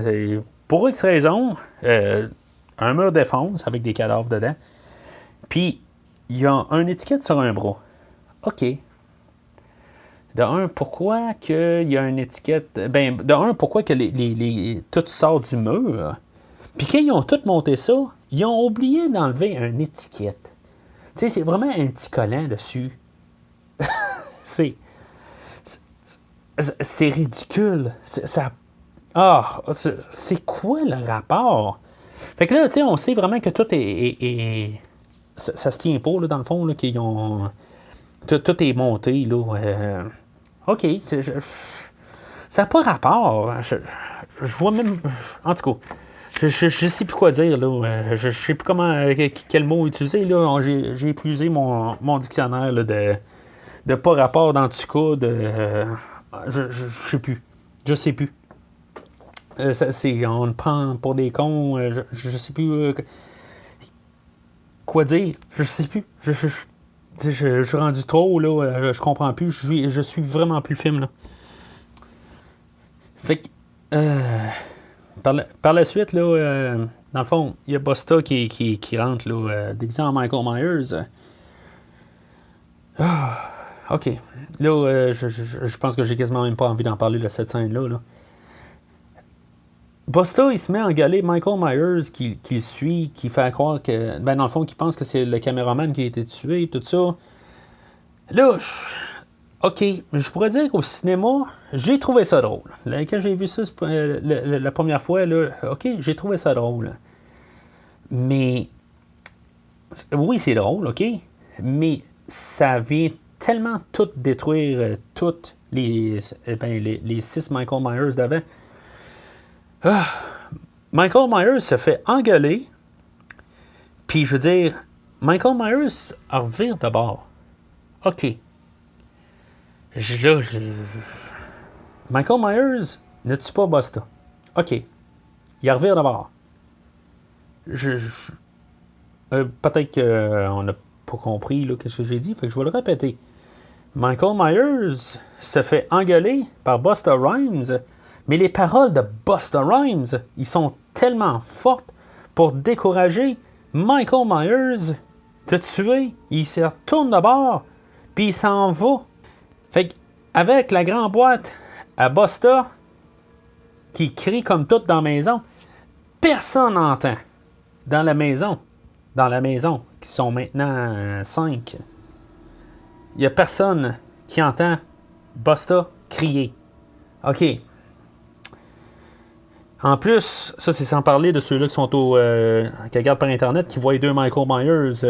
pour X raison, un mur de défense avec des cadavres dedans. Puis il y a une étiquette sur un bras. OK. De un, pourquoi qu'il y a une étiquette... de un, pourquoi que tout sort du mur? Puis quand ils ont tout monté ça, ils ont oublié d'enlever une étiquette. Tu sais, c'est vraiment un petit collant dessus. c'est ridicule. C'est quoi le rapport? Fait que là, tu sais, on sait vraiment que tout est ça se tient pas, là, dans le fond, là, qu'ils ont... Tout est monté, là. OK, ça n'a pas rapport. Je vois même... En tout cas... Je sais plus quoi dire, là. Je sais plus quel mot utiliser, là. J'ai épuisé mon dictionnaire là, de pas rapport dans tout cas. Je sais plus. Je sais plus. On le prend pour des cons. Je sais plus quoi dire. Je sais plus. Je suis rendu trop, là. Je comprends plus. Je suis vraiment plus le film, là. Fait que... Par la suite, là, dans le fond, il y a Busta qui rentre là, déguisé en Michael Myers. OK. Là, je pense que j'ai quasiment même pas envie d'en parler de cette scène-là. Là. Busta, il se met à engueuler Michael Myers qui le suit, qui fait croire que... dans le fond, qui pense que c'est le caméraman qui a été tué, tout ça. Là, OK, je pourrais dire qu'au cinéma, j'ai trouvé ça drôle. Là, quand j'ai vu ça la première fois, là, OK, j'ai trouvé ça drôle. Mais, oui, c'est drôle, OK, mais ça vient tellement tout détruire, toutes les 6 Michael Myers d'avant. Michael Myers se fait engueuler, puis je veux dire, Michael Myers revire de bord. OK. Michael Myers, ne tue pas Busta. OK. Il revient d'abord. Peut-être qu'on n'a pas compris là, ce que j'ai dit, fait que je vais le répéter. Michael Myers se fait engueuler par Busta Rhymes, mais les paroles de Busta Rhymes, ils sont tellement fortes pour décourager Michael Myers de tuer. Il se retourne de bord, puis il s'en va. Fait avec la grande boîte à Busta, qui crie comme tout dans la maison, personne n'entend dans la maison, qui sont maintenant 5. Il n'y a personne qui entend Busta crier. OK. En plus, ça c'est sans parler de ceux-là qui sont qui regardent par Internet, qui voient 2 Michael Myers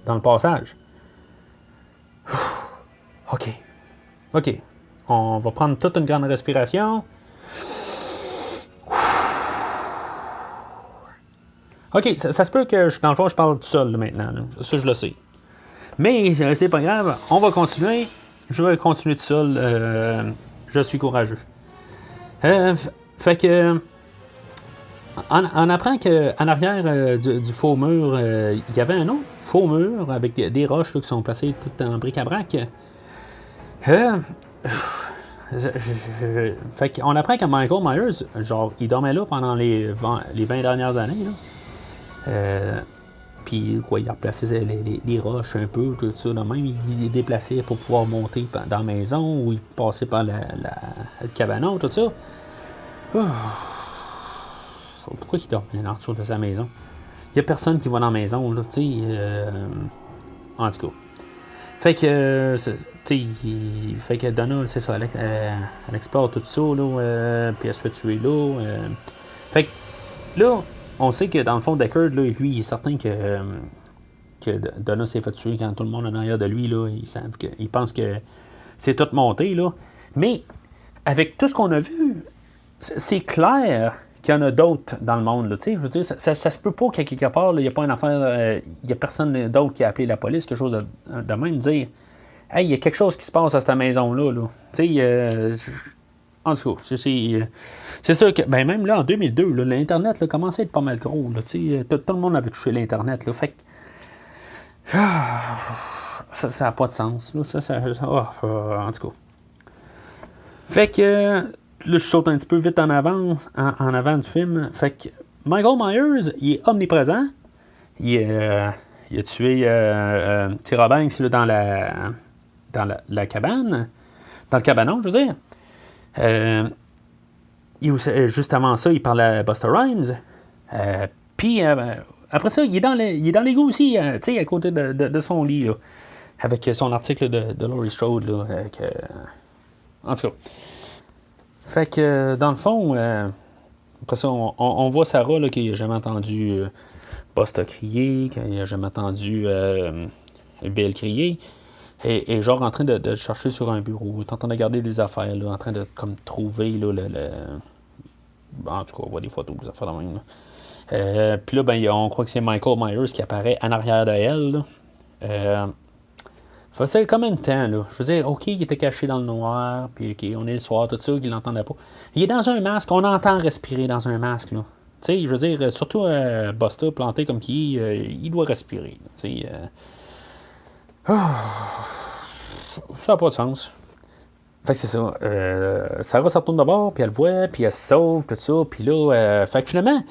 dans le passage. OK. On va prendre toute une grande respiration. OK, ça se peut que, dans le fond, je parle tout seul là, maintenant. Là. Ça, je le sais. Mais c'est pas grave. On va continuer. Je vais continuer tout seul. Je suis courageux. Fait que... On apprend qu'en arrière du faux mur, il y avait un autre faux mur avec des roches là, qui sont placées toutes en bric-à-brac. Fait qu'on apprend que Michael Myers, genre, il dormait là pendant les 20 dernières années. Puis, quoi, il a replacé les roches un peu, tout ça. Là, même, il les déplaçait pour pouvoir monter dans la maison ou il passait par le cabanon, tout ça. Pourquoi il dormait autour de sa maison? Il n'y a personne qui va dans la maison, là, tu sais. En tout cas. Fait que, fait que Donna, c'est ça, elle explore tout ça, là, puis elle se fait tuer là. Fait que, là, on sait que dans le fond, Deckard, là, lui, il est certain que Donna s'est fait tuer quand tout le monde est derrière de lui, là. Il pense que c'est tout monté, là. Mais, avec tout ce qu'on a vu, c'est clair qu'il y en a d'autres dans le monde, là. Je veux dire, ça se peut pas qu'à quelque part, il n'y a pas une affaire, il n'y a personne d'autre qui a appelé la police, quelque chose de même, dire hey, il y a quelque chose qui se passe à cette maison-là, là. Tu sais, en tout cas, c'est sûr que, ben même là, en 2002, là, l'Internet là, commençait à être pas mal gros, là. Tu sais, tout le monde avait touché l'Internet, là. Fait que. Ça n'a pas de sens, là. En tout cas. Fait que. Là, je saute un petit peu vite en avant du film. Fait que Michael Myers, il est omniprésent. Il a tué Tyra Banks là, dans la cabane. Dans le cabanon, je veux dire. Juste avant ça, il parlait à Busta Rhymes. Puis, après ça, il est dans l'égout aussi, tu sais, à côté de son lit, là, avec son article de Laurie Strode. Là, en tout cas. Fait que, dans le fond, après ça, on voit Sarah là, qui n'a jamais entendu Busta crier, qui n'a jamais entendu Bill crier, et genre en train de chercher sur un bureau, est en train de regarder des affaires, là, en train de comme trouver là, en tout cas, on voit des photos, des affaires de même. Puis là, ben, on croit que c'est Michael Myers qui apparaît en arrière de elle. C'est combien de temps, là? Je veux dire, OK, il était caché dans le noir, puis OK, on est le soir, tout ça, qu'il l'entendait pas. Il est dans un masque, on entend respirer dans un masque, là. Tu sais, je veux dire, surtout Busta, planté comme qui il doit respirer. Tu sais, ça n'a pas de sens. Fait que c'est ça. Sarah se retourne de bord, puis elle le voit, puis elle se sauve, tout ça, puis là, fait que finalement,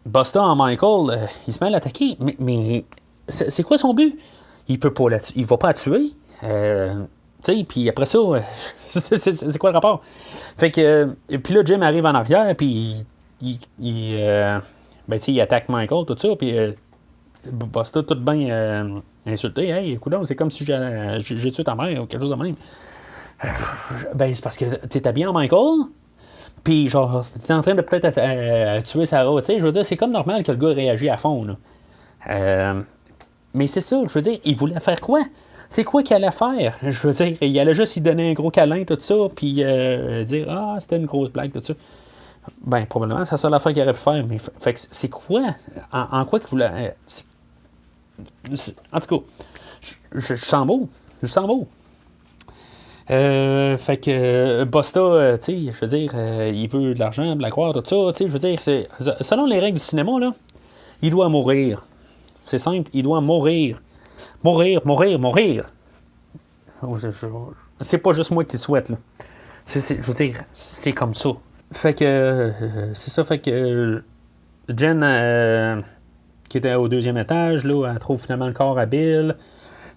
Busta en Michael, il se met à l'attaquer, mais c'est quoi son but? Il peut pas il va pas la tuer. Tu sais, puis après ça, c'est quoi le rapport? Fait que, puis là, Jim arrive en arrière, puis ben, tu sais, il attaque Michael, tout ça, puis Busta tout bien insulté. Hey, écoute, c'est comme si j'ai tué ta mère ou quelque chose de même. Ben, c'est parce que t'es habillé en Michael, puis genre, t'es en train de peut-être tuer Sarah, tu sais, je veux dire, c'est comme normal que le gars réagisse à fond, là. Mais c'est ça, je veux dire, il voulait faire quoi? C'est quoi qu'il allait faire? Je veux dire, il allait juste y donner un gros câlin, tout ça, puis dire, ah, c'était une grosse blague, tout ça. Ben, probablement, c'est la seule affaire qu'il aurait pu faire, mais fait que c'est quoi? En quoi qu'il voulait... en tout cas, je sens beau. Je sens beau. Fait que Busta, tu sais, je veux dire, il veut de l'argent, Blackwater, tout ça, tu sais, je veux dire, selon les règles du cinéma, là, il doit mourir. C'est simple, il doit mourir. Mourir, mourir, mourir. C'est pas juste moi qui le souhaite, là. Je veux dire, c'est comme ça. Fait que, c'est ça, fait que Jen, qui était au deuxième étage, là, elle trouve finalement le corps à Bill.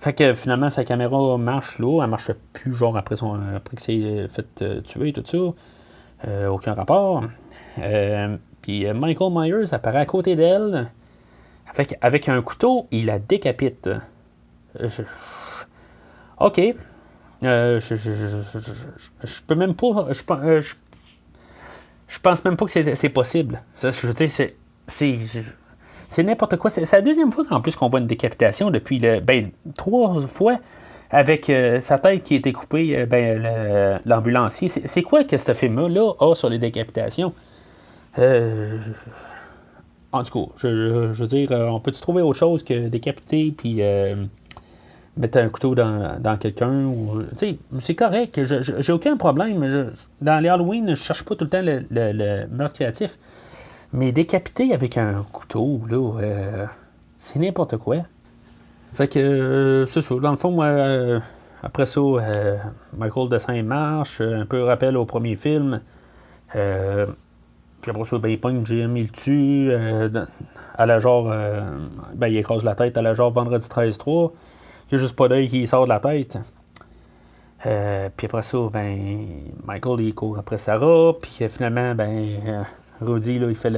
Fait que finalement, sa caméra marche là, elle marche plus, genre après que c'est fait tuer, tout ça. Aucun rapport. Puis Michael Myers apparaît à côté d'elle. Avec un couteau, il la décapite. Ok. Je peux même pas. Je pense même pas que c'est possible. Je veux dire, c'est n'importe quoi. C'est la deuxième fois qu'en plus qu'on voit une décapitation depuis 3 fois avec sa tête qui a été coupée, l'ambulancier. C'est quoi que ce film-là a sur les décapitations? En tout cas, je veux dire, on peut-tu trouver autre chose que décapiter puis mettre un couteau dans quelqu'un? C'est correct, j'ai aucun problème. Dans les Halloween, je cherche pas tout le temps le meurtre créatif. Mais décapiter avec un couteau, là, c'est n'importe quoi. Fait que, c'est ça. Dans le fond, après ça, Michael descend et marche. Un peu rappel au premier film. Puis après ça, il pogne Jim, il le tue. À la genre. Il écrase la tête à la genre vendredi 13-3. Il n'y a juste pas d'œil qui sort de la tête. Puis après ça, Michael, il court après Sarah. Puis finalement, Rudy, là, il fait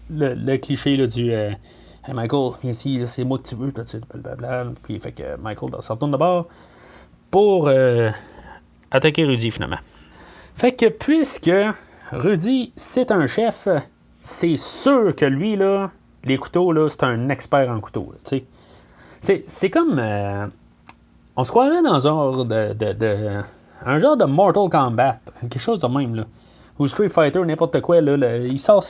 le cliché là, du Hey Michael, viens ici, là, c'est moi que tu veux, tout ça, blablabla. Puis il fait que Michael se retourne de bord pour attaquer Rudy finalement. Fait que puisque Rudy, c'est un chef, c'est sûr que lui, là, les couteaux, là, c'est un expert en couteaux. C'est comme. On se croirait dans un genre un genre de Mortal Kombat, quelque chose de même, là. Ou Street Fighter, n'importe quoi, là, il sort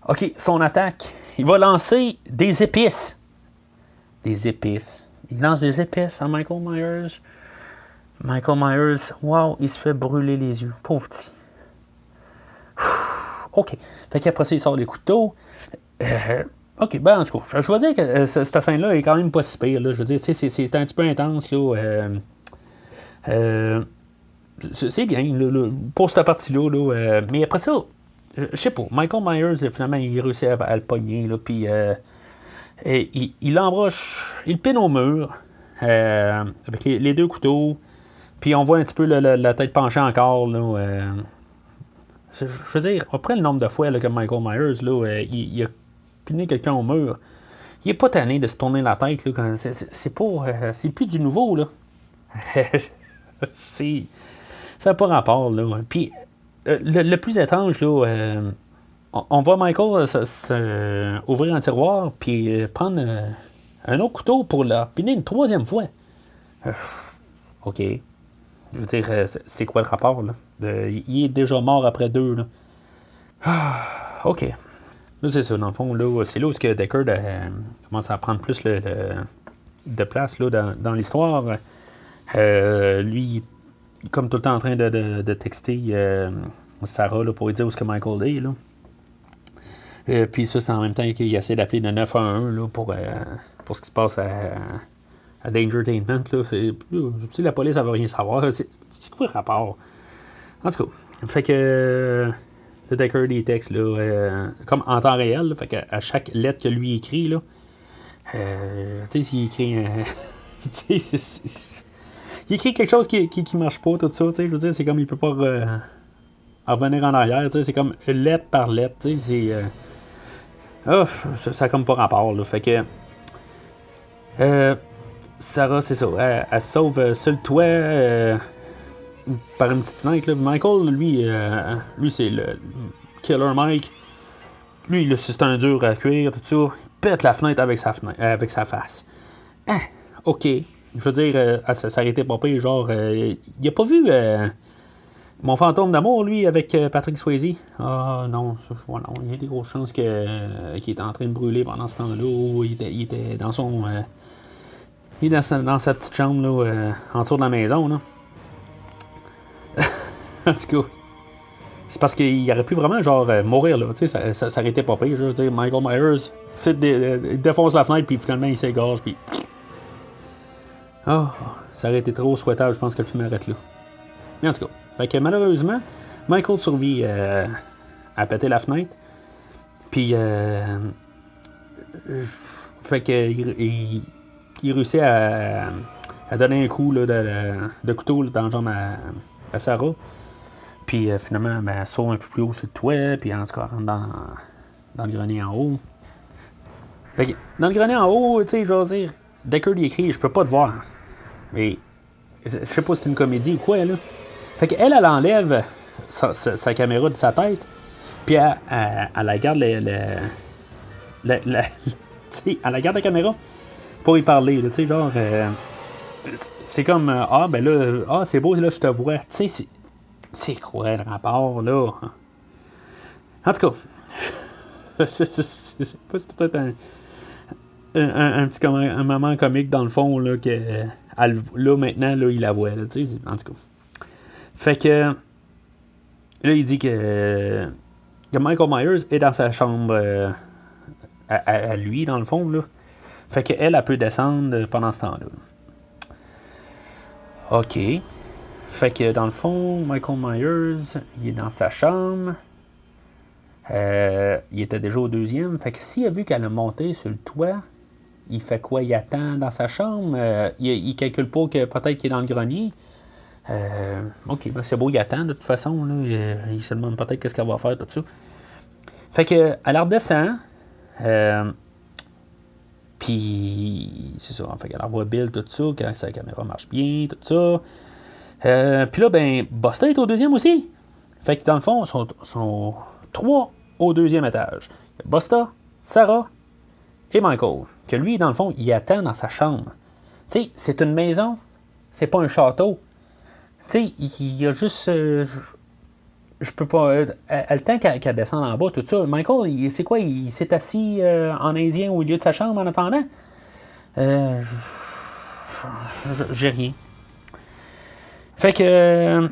OK, son attaque. Il va lancer des épices. Des épices. Il lance des épices à Michael Myers. Michael Myers, wow, il se fait brûler les yeux. Pauvre petit. OK. Fait qu'après ça, il sort les couteaux. OK, en tout cas, je veux dire que cette fin-là est quand même pas si pire. Là. Je veux dire, c'est un petit peu intense. Là, c'est bien là, pour cette partie-là. Là, mais après ça, je sais pas. Michael Myers, finalement, il réussit à le pogner. Là, puis il l'embroche, il le pine au mur avec les deux couteaux. Puis on voit un petit peu la tête penchée encore. Là, je veux dire, après le nombre de fois là, que Michael Myers, là, il a piné quelqu'un au mur, il est pas tanné de se tourner la tête. Là, quand c'est pas. C'est plus du nouveau. Là. Ça n'a pas rapport. Là. Puis le plus étrange, là, on voit Michael ouvrir un tiroir puis prendre un autre couteau pour la piner une troisième fois. OK. Je veux dire, c'est quoi le rapport? Là? Il est déjà mort après 2. Là. OK. Là, c'est ça. Dans le fond, là, c'est là où Deckard commence à prendre plus de place là, dans l'histoire. Lui, comme tout le temps en train de texter Sarah là, pour lui dire où est-ce que Michael est. Là. Puis ça, c'est en même temps qu'il essaie d'appeler le 911 là, pour ce qui se passe à Dangertainment. Là. Si la police, elle veut rien savoir. C'est quoi le rapport? En tout cas, fait que le Deckard, il texte là, comme en temps réel. Là, fait qu'à chaque lettre que lui écrit, là, tu sais, s'il écrit il écrit quelque chose qui marche pas, tout ça, tu sais, je veux dire, c'est comme il peut pas revenir en arrière, tu sais, c'est comme lettre par lettre, tu sais, ça a comme pas rapport, là, fait que Sarah, c'est ça, elle se sauve sur le toit par une petite fenêtre, là. Michael, lui c'est le Killer Mike, lui, là, c'est un dur à cuire, tout ça, il pète la fenêtre avec sa face. Ah, OK. Je veux dire, ça s'arrêtait pas pire, genre, il a pas vu Mon fantôme d'amour, lui, avec Patrick Swayze. Ah non, il y a des grosses chances qu'il était en train de brûler pendant ce temps-là, ou il était dans son Il est dans sa petite chambre, là, en dessous de la maison, là. En tout cas, c'est parce qu'il aurait pu vraiment, genre, mourir, là. Tu sais, ça aurait été pas pire. Je veux dire, Michael Myers, il défonce la fenêtre, puis finalement, il s'égorge, puis. Oh, ça aurait été trop souhaitable, je pense que le film arrête là. Mais en tout cas, fait que malheureusement, Michael survit à péter la fenêtre. Puis, fait que il réussit à donner un coup là, de couteau là, dans la jambe à Sarah. Puis finalement, ben, elle saute un peu plus haut sur le toit. Puis en tout cas, elle rentre dans le grenier en haut. Fait que, dans le grenier en haut, tu sais, je veux dire, Deckard il écrit, je peux pas te voir. Mais je sais pas si c'est une comédie ou quoi, là. Fait qu'elle, elle enlève sa caméra de sa tête. Puis elle la garde elle la garde la caméra pour y parler, tu sais, genre c'est comme ben là, c'est beau, là, je te vois, tu sais, c'est quoi le rapport, là? En tout cas, je sais pas si c'est peut-être un petit un moment comique dans le fond, là, que là, maintenant, là, il la voit, là, tu sais, en tout cas. Fait que là, il dit que Michael Myers est dans sa chambre à lui, dans le fond, là. Fait qu'elle, elle peut descendre pendant ce temps-là. OK. Fait que, dans le fond, Michael Myers, il est dans sa chambre. Il était déjà au deuxième. Fait que s'il a vu qu'elle a monté sur le toit, il fait quoi? Il attend dans sa chambre. Il calcule pas que peut-être qu'il est dans le grenier. OK, ben c'est beau, il attend de toute façon. Là, il se demande peut-être qu'est-ce qu'elle va faire, tout ça. Fait que, elle redescend. Puis, c'est ça. Fait qu'elle revoit Bill, tout ça, quand sa caméra marche bien, tout ça. Puis là, ben, Buster est au deuxième aussi. Fait que dans le fond, sont 3 au deuxième étage. Buster, Sarah et Michael. Que lui, dans le fond, il attend dans sa chambre. Tu sais, c'est une maison, c'est pas un château. Tu sais, il y a juste. Je peux pas. Le temps qu'elle descend en bas, tout ça. Michael, c'est quoi? Il s'est assis en indien au milieu de sa chambre en attendant? J'ai rien. Fait que.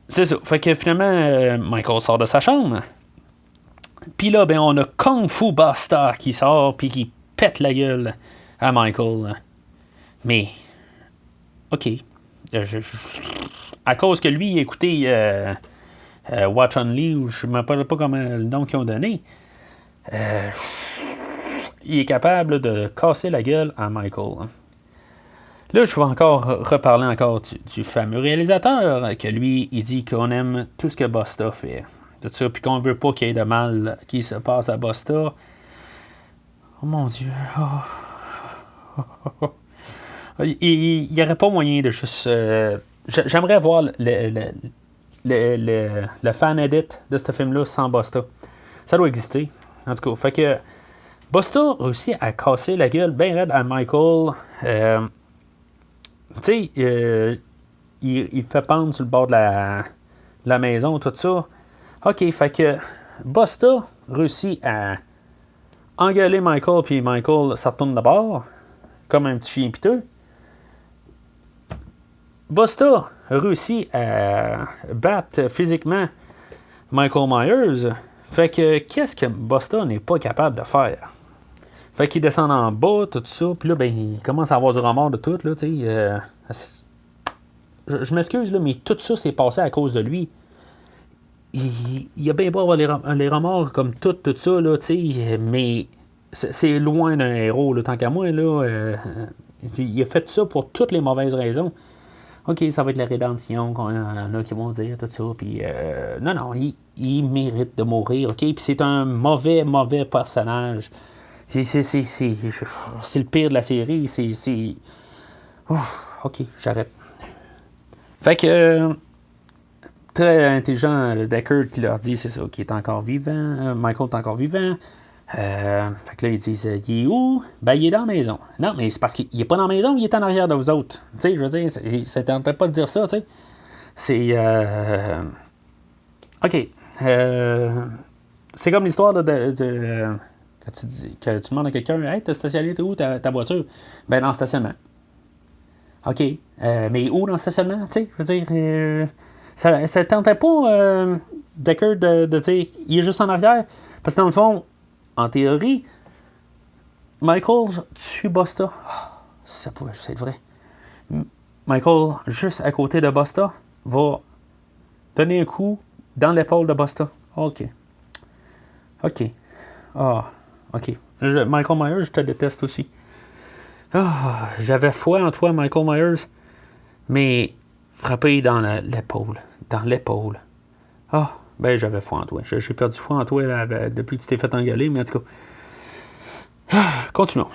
C'est ça. Fait que finalement, Michael sort de sa chambre. Puis là, ben, on a Kung Fu Buster qui sort puis qui pète la gueule à Michael. Mais. OK. À cause que lui, il écoutait Watch Only, ou je ne me rappelle pas comment le nom qu'ils ont donné. Il est capable de casser la gueule à Michael. Là, je vais encore reparler encore du fameux réalisateur, que lui, il dit qu'on aime tout ce que Buster fait. Tout ça, puis qu'on veut pas qu'il y ait de mal qui se passe à Buster. Oh mon Dieu. Oh. Il n'y aurait pas moyen de juste... j'aimerais voir le fan edit de ce film-là sans Buster. Ça doit exister. En tout cas, fait que Buster réussit à casser la gueule bien raide à Michael. Tu sais, il fait pendre sur le bord de la maison, tout ça. OK, fait que Buster réussit à engueuler Michael, puis Michael se retourne de bord, comme un petit chien piteux. Buster réussit à battre physiquement Michael Myers. Fait que qu'est-ce que Buster n'est pas capable de faire? Fait qu'il descend en bas, tout ça, puis là, ben, il commence à avoir du remords de tout, là, tu sais. Je m'excuse, là, mais tout ça s'est passé à cause de lui. Il a bien beau avoir les remords comme tout ça, là, tu sais, mais c'est loin d'un héros, là, tant qu'à moi, là. Il a fait ça pour toutes les mauvaises raisons. OK, ça va être la rédemption, qu'on a qui vont dire, tout ça, puis non, il mérite de mourir, OK, puis c'est un mauvais personnage. C'est le pire de la série, OK, j'arrête. Fait que, très intelligent, le Deckard qui leur dit, c'est ça, qu'il est encore vivant, Michael est encore vivant. Fait que là, ils disent, il est où? Ben, il est dans la maison. Non, mais c'est parce qu'il est pas dans la maison, il est en arrière de vous autres. Tu sais, je veux dire, ça ne tentait pas de dire ça, tu sais. C'est. OK. C'est comme l'histoire de que tu demandes à quelqu'un, hey, t'as stationné où ta voiture? Ben, dans le stationnement. OK. Mais où dans le stationnement? Tu sais, je veux dire, ça ne tentait pas Deckard de dire, il est juste en arrière. Parce que dans le fond, en théorie, Michael tue Busta. Oh, ça pourrait juste être vrai. Michael, juste à côté de Busta, va donner un coup dans l'épaule de Busta. OK. OK. Ah, OK. Michael Myers, je te déteste aussi. Ah, j'avais foi en toi, Michael Myers, mais frappé dans l'épaule. Dans l'épaule. Ah, ben j'avais foi en toi. J'ai perdu foi en toi depuis que tu t'es fait engueuler, mais en tout cas. Ah, continuons.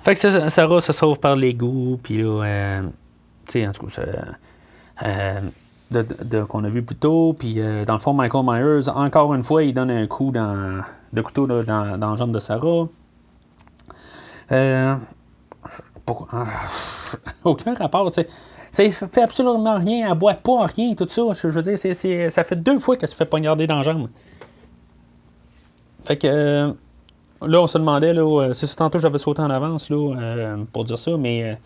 Fait que Sarah se sauve par l'égout, puis là, tu sais, en tout cas, qu'on a vu plus tôt, puis dans le fond, Michael Myers, encore une fois, il donne un coup de couteau là, dans la jambe de Sarah. Pourquoi? Aucun rapport, tu sais. Ça fait absolument rien, elle boit pas rien, tout ça. Je veux dire, ça fait 2 fois qu'elle se fait poignarder dans la jambe. Fait que là, on se demandait, là, c'est ça, tantôt j'avais sauté en avance là, pour dire ça, mais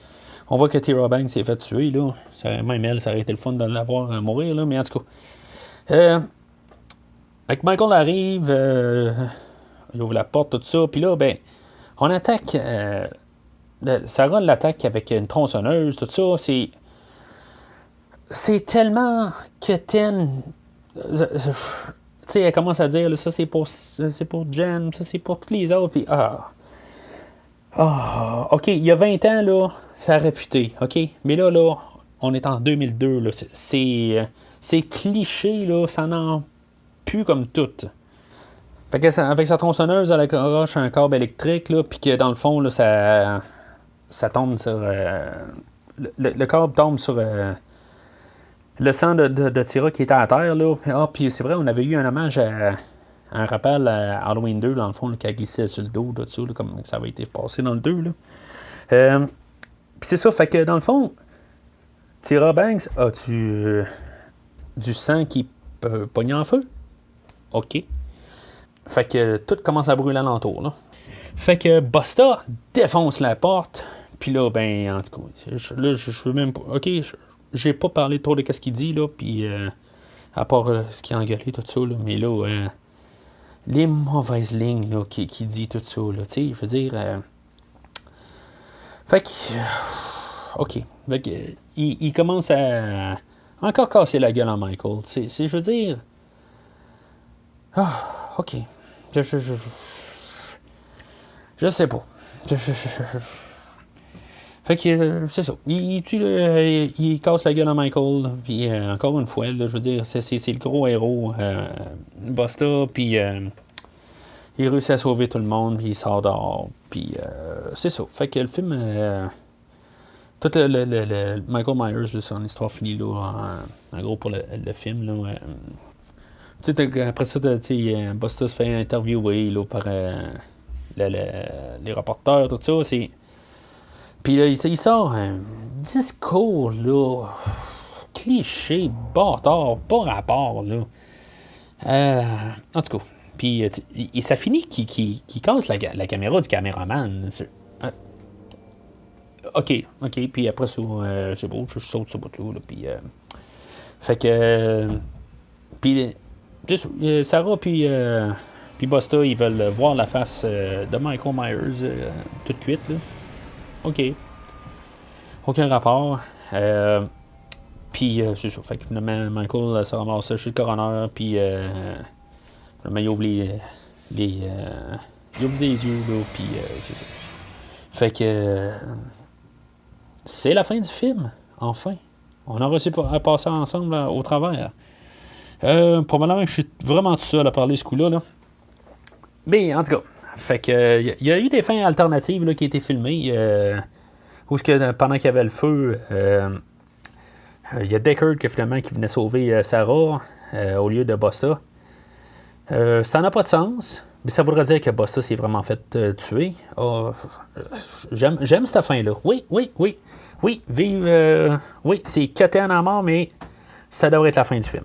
on voit que Tyra Banks s'est fait tuer, là. Même elle, ça aurait été le fun de la voir mourir, là, mais en tout cas. Avec Michael arrive, il ouvre la porte, tout ça, puis là, ben, on attaque. Sarah l'attaque avec une tronçonneuse, tout ça, c'est tellement quétaine. Tu sais, elle commence à dire, là, ça c'est pour Jen, ça c'est pour tous les autres, puis OK, il y a 20 ans, là, ça a réputé, OK? Mais là, on est en 2002, là, c'est cliché, là, ça n'en pue comme tout. Fait que avec sa tronçonneuse, elle accroche un câble électrique, là, puis que dans le fond, là, ça tombe sur... le câble tombe sur le sang de Tyra qui était à terre, là. Puis c'est vrai, on avait eu un hommage à un rappel à Halloween 2, dans le fond, là, qui a glissé sur le dos, là, dessus, là, comme ça avait été passé dans le 2, là. Puis c'est ça, fait que dans le fond, Tyra Banks, as-tu du sang qui peut pogner en feu? OK. Fait que tout commence à brûler alentour, là. Fait que Busta défonce la porte. Puis là, ben, en tout cas, je veux même pas. OK, j'ai pas parlé trop de ce qu'il dit, là. Puis, à part ce qui a engueulé, tout ça, là. Mais là, les mauvaises lignes, là, qui dit tout ça, là. Tu sais, je veux dire. Fait que. OK. Fait que, il commence à encore casser la gueule à Michael. Je veux dire. OK. Je sais pas. Fait que c'est ça. Il casse la gueule à Michael. Puis encore une fois, là, je veux dire, c'est le gros héros. Busta. Puis il réussit à sauver tout le monde. Puis il sort dehors. Puis c'est ça. Fait que le film. Tout le Michael Myers, là, son histoire finie là, en gros pour le film. Là, après ça, Busta se fait interviewer là, par les reporters, tout ça. Puis là, il sort un discours là, cliché, bâtard, pas rapport. Là. En tout cas, puis ça finit qu'il casse la caméra du caméraman. OK, puis après ça, c'est beau, je saute ce bout-là. Puis, fait que. Puis, Sarah, puis Busta, ils veulent voir la face de Michael Myers tout de suite. Là. OK. Aucun rapport. Puis, c'est ça. Fait que finalement, Michael se ramasse chez le coroner, puis finalement, il ouvre il ouvre les yeux, là, puis c'est ça. Fait que. C'est la fin du film, enfin. On a réussi à passer ensemble au travers. Probablement que je suis vraiment tout seul à parler ce coup-là. Là. Mais en tout cas, fait que il y a eu des fins alternatives là, qui ont été filmées. Où pendant qu'il y avait le feu, il y a Deckard qui venait sauver Sarah au lieu de Busta. Ça n'a pas de sens. Mais ça voudrait dire que Busta s'est vraiment fait tuer. J'aime cette fin-là. Oui, vive. Oui, c'est cuté en mort, mais ça devrait être la fin du film.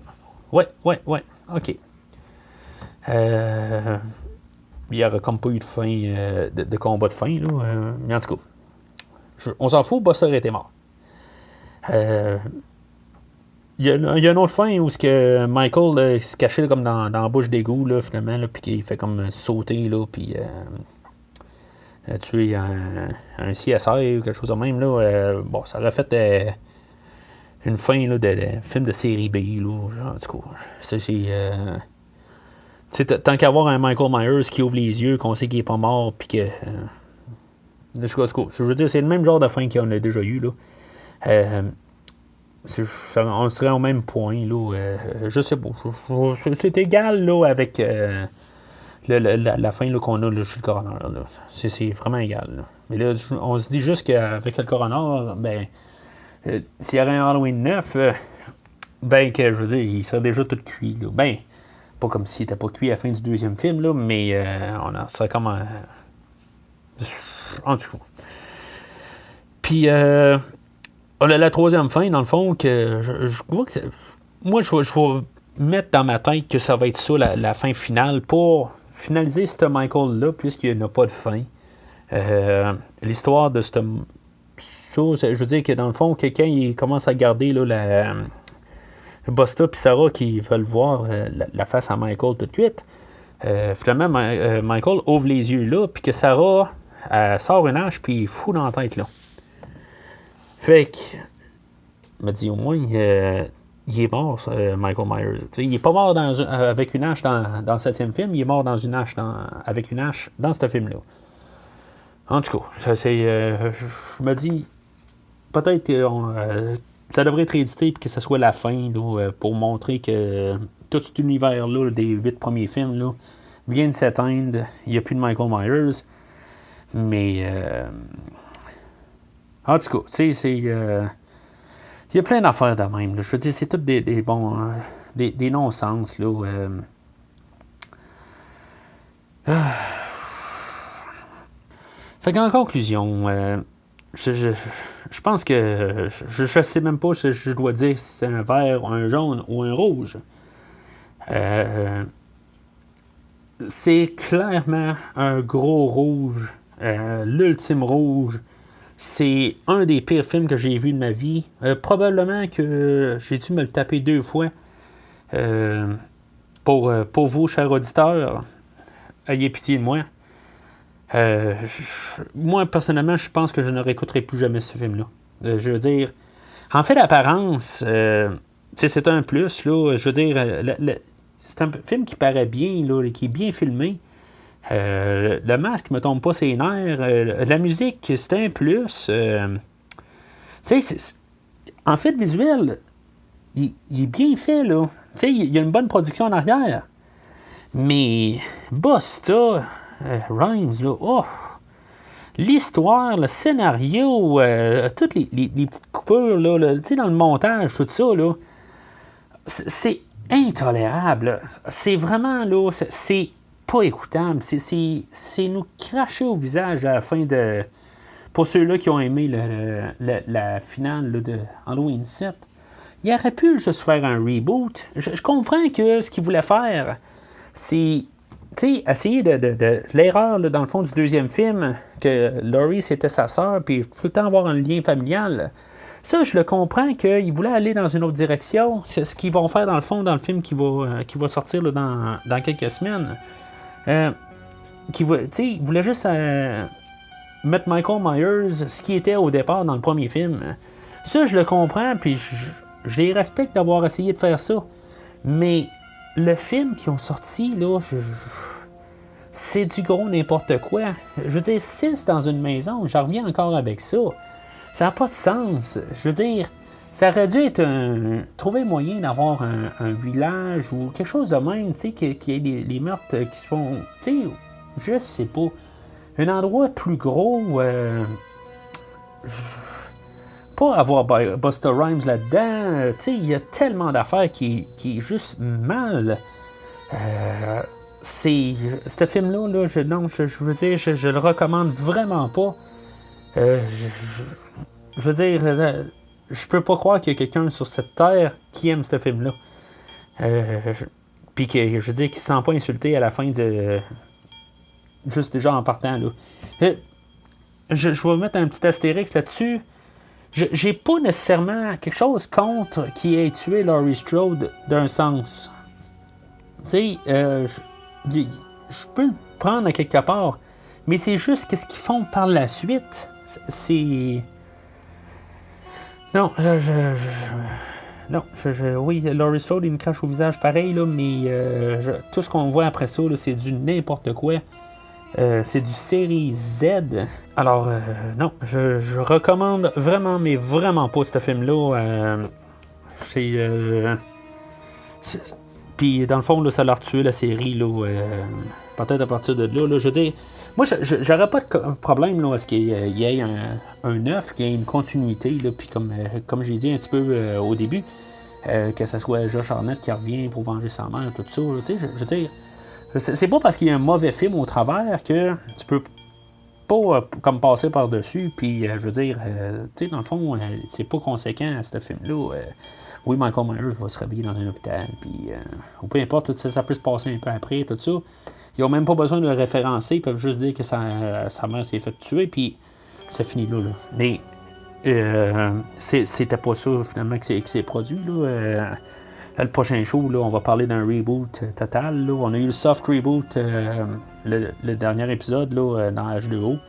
Ouais, OK. il n'y aurait comme pas eu de fin, de combat de fin, là. Mais en tout cas, on s'en fout, Buster était mort. Il y a une autre fin où que Michael là, se cachait là, comme dans la bouche d'égout, là, finalement, là, puis qu'il fait comme sauter, là, puis tuer un CSI ou quelque chose de même. Là, bon, ça aurait fait une fin là, de film de série B. Là, en tout cas, tant qu'à avoir un Michael Myers qui ouvre les yeux, qu'on sait qu'il est pas mort, puis que. Je veux dire, c'est le même genre de fin qu'on a déjà eu. Là. On serait au même point. Là, je sais pas. C'est égal là, avec la fin là, qu'on a là, chez le coroner. Là. C'est vraiment égal. Là. Mais là, on se dit juste qu'avec le coroner, ben, s'il y aurait un Halloween 9, ben, que je veux dire, il serait déjà tout cuit. Là. Ben, pas comme s'il n'était pas cuit à la fin du deuxième film, là, mais on serait comme. En tout cas. Puis, on a la troisième fin, dans le fond, que je vois que moi, je vais mettre dans ma tête que ça va être ça, la fin finale, pour finaliser ce Michael-là, puisqu'il n'y a pas de fin. L'histoire de ce. Je veux dire que, dans le fond, quelqu'un il commence à garder là, Busta et Sarah qui veulent voir la face à Michael tout de suite. Finalement, Michael ouvre les yeux là, puis que Sarah sort une hache, puis il fout dans la tête là. Fait que, il m'a dit au moins, il est mort, Michael Myers. T'sais, il est pas mort avec une hache dans le 7e film, il est mort dans une hache avec une hache dans ce film-là. En tout cas, je me dis, peut-être que ça devrait être édité et que ce soit la fin là, pour montrer que tout cet univers-là des 8 premiers films là, vient de s'éteindre. Il n'y a plus de Michael Myers. Mais en tout cas, tu sais, il y a plein d'affaires de même. Là. Je veux dire, c'est tout des bons. Des non-sens. Là, Fait qu'en conclusion, je pense que je sais même pas si je dois dire si c'est un vert, un jaune ou un rouge. C'est clairement un gros rouge. L'ultime rouge. C'est un des pires films que j'ai vu de ma vie. Probablement que j'ai dû me le taper 2 fois. Pour vous, chers auditeurs, ayez pitié de moi. Moi, personnellement, je pense que je ne réécouterai plus jamais ce film-là. Je veux dire, en fait, l'apparence, c'est un plus. Là, je veux dire, c'est un film qui paraît bien, là, qui est bien filmé. Le masque me tombe pas ses nerfs. La musique, c'est un plus. En fait, visuel, il est bien fait, là. Il y a une bonne production en arrière. Mais Busta Rhymes, là, oh! L'histoire, le scénario, toutes les petites coupures, là, dans le montage, tout ça, là, c'est intolérable. C'est vraiment, là, c'est pas écoutable. C'est nous cracher au visage à la fin de... Pour ceux-là qui ont aimé la finale là, de Halloween 7, il aurait pu juste faire un reboot. Je comprends que ce qu'il voulait faire, c'est essayer de l'erreur là, dans le fond du deuxième film, que Laurie c'était sa sœur, puis tout le temps avoir un lien familial. Ça, je le comprends qu'ils voulaient aller dans une autre direction. C'est ce qu'ils vont faire dans le fond dans le film qui va sortir là, dans quelques semaines. Ils voulaient juste mettre Michael Myers, ce qui était au départ dans le premier film. Ça, je le comprends, puis je les respecte d'avoir essayé de faire ça. Mais le film qu'ils ont sorti, là, c'est du gros n'importe quoi. Je veux dire, 6 dans une maison, j'en reviens encore avec ça. Ça n'a pas de sens. Je veux dire, ça aurait dû être trouver moyen d'avoir un village ou quelque chose de même, tu sais, qu'il y ait les meurtres qui se font, tu sais, je sais pas. Un endroit plus gros, pas avoir Busta Rhymes là-dedans, tu sais, il y a tellement d'affaires qui est juste mal. Ce film-là, là, je veux dire, je le recommande vraiment pas. Je veux dire, je peux pas croire qu'il y a quelqu'un sur cette terre qui aime ce film-là. Puis que, je veux dire, qu'il se sent pas insulté à la fin juste déjà en partant. Là. Je vais mettre un petit astérix là-dessus. J'ai pas nécessairement quelque chose contre qui ait tué Laurie Strode d'un sens. Tu sais, je peux le prendre à quelque part, mais c'est juste qu'est-ce qu'ils font par la suite. C'est... Non, oui, Laurie Strode, il me crache au visage pareil, là, mais tout ce qu'on voit après ça, là, c'est du n'importe quoi. C'est du série Z. Alors, non, je recommande vraiment, mais vraiment pas ce film-là. Puis, dans le fond, là, ça l'a retué la série, là, peut-être à partir de là. Je veux dire, moi, j'aurais pas de problème là, à ce qu'il y ait un œuf, qu'il y ait une continuité, là, puis comme j'ai dit un petit peu au début, que ce soit Josh Hartnett qui revient pour venger sa mère, tout ça. Tu sais, je veux dire, c'est pas parce qu'il y a un mauvais film au travers que tu peux pas comme passer par-dessus, puis je veux dire, tu sais, dans le fond, c'est pas conséquent à ce film-là. Oui, Michael Myers va se réveiller dans un hôpital, puis ou peu importe, tout ça, ça peut se passer un peu après, tout ça. Ils n'ont même pas besoin de le référencer, ils peuvent juste dire que sa mère s'est fait tuer, puis ça finit là. Mais c'était pas ça, finalement, que c'est produit, là. Le prochain show, là, on va parler d'un reboot total. Là. On a eu le soft reboot, le dernier épisode là, dans H2O.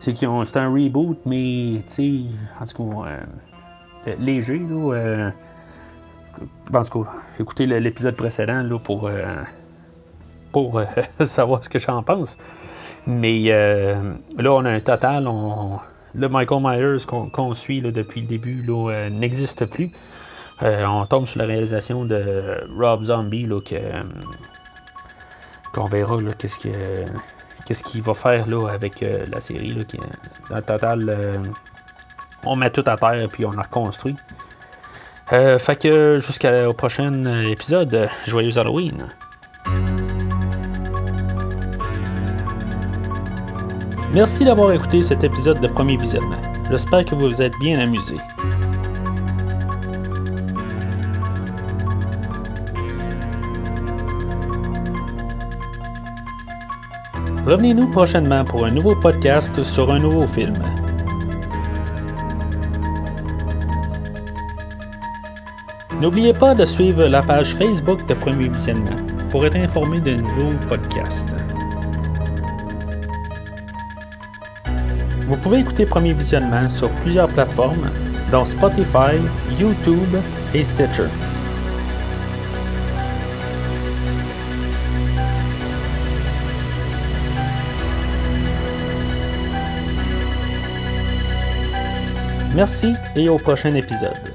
C'est un reboot, mais tu sais, en tout cas, léger. Là, en tout cas, écoutez l'épisode précédent là, pour savoir ce que j'en pense. Mais là, on a un total. Le Michael Myers qu'on suit là, depuis le début là, n'existe plus. On tombe sur la réalisation de Rob Zombie là, qu'on verra là, qu'est-ce qu'il va faire là, avec la série. Là, en total, on met tout à terre puis on la reconstruit. Fait que jusqu'au prochain épisode, joyeux Halloween! Merci d'avoir écouté cet épisode de Premier Visionnement. J'espère que vous vous êtes bien amusés. Revenez-nous prochainement pour un nouveau podcast sur un nouveau film. N'oubliez pas de suivre la page Facebook de Premier Visionnement pour être informé de nouveaux podcasts. Vous pouvez écouter Premier Visionnement sur plusieurs plateformes, dont Spotify, YouTube et Stitcher. Merci et au prochain épisode.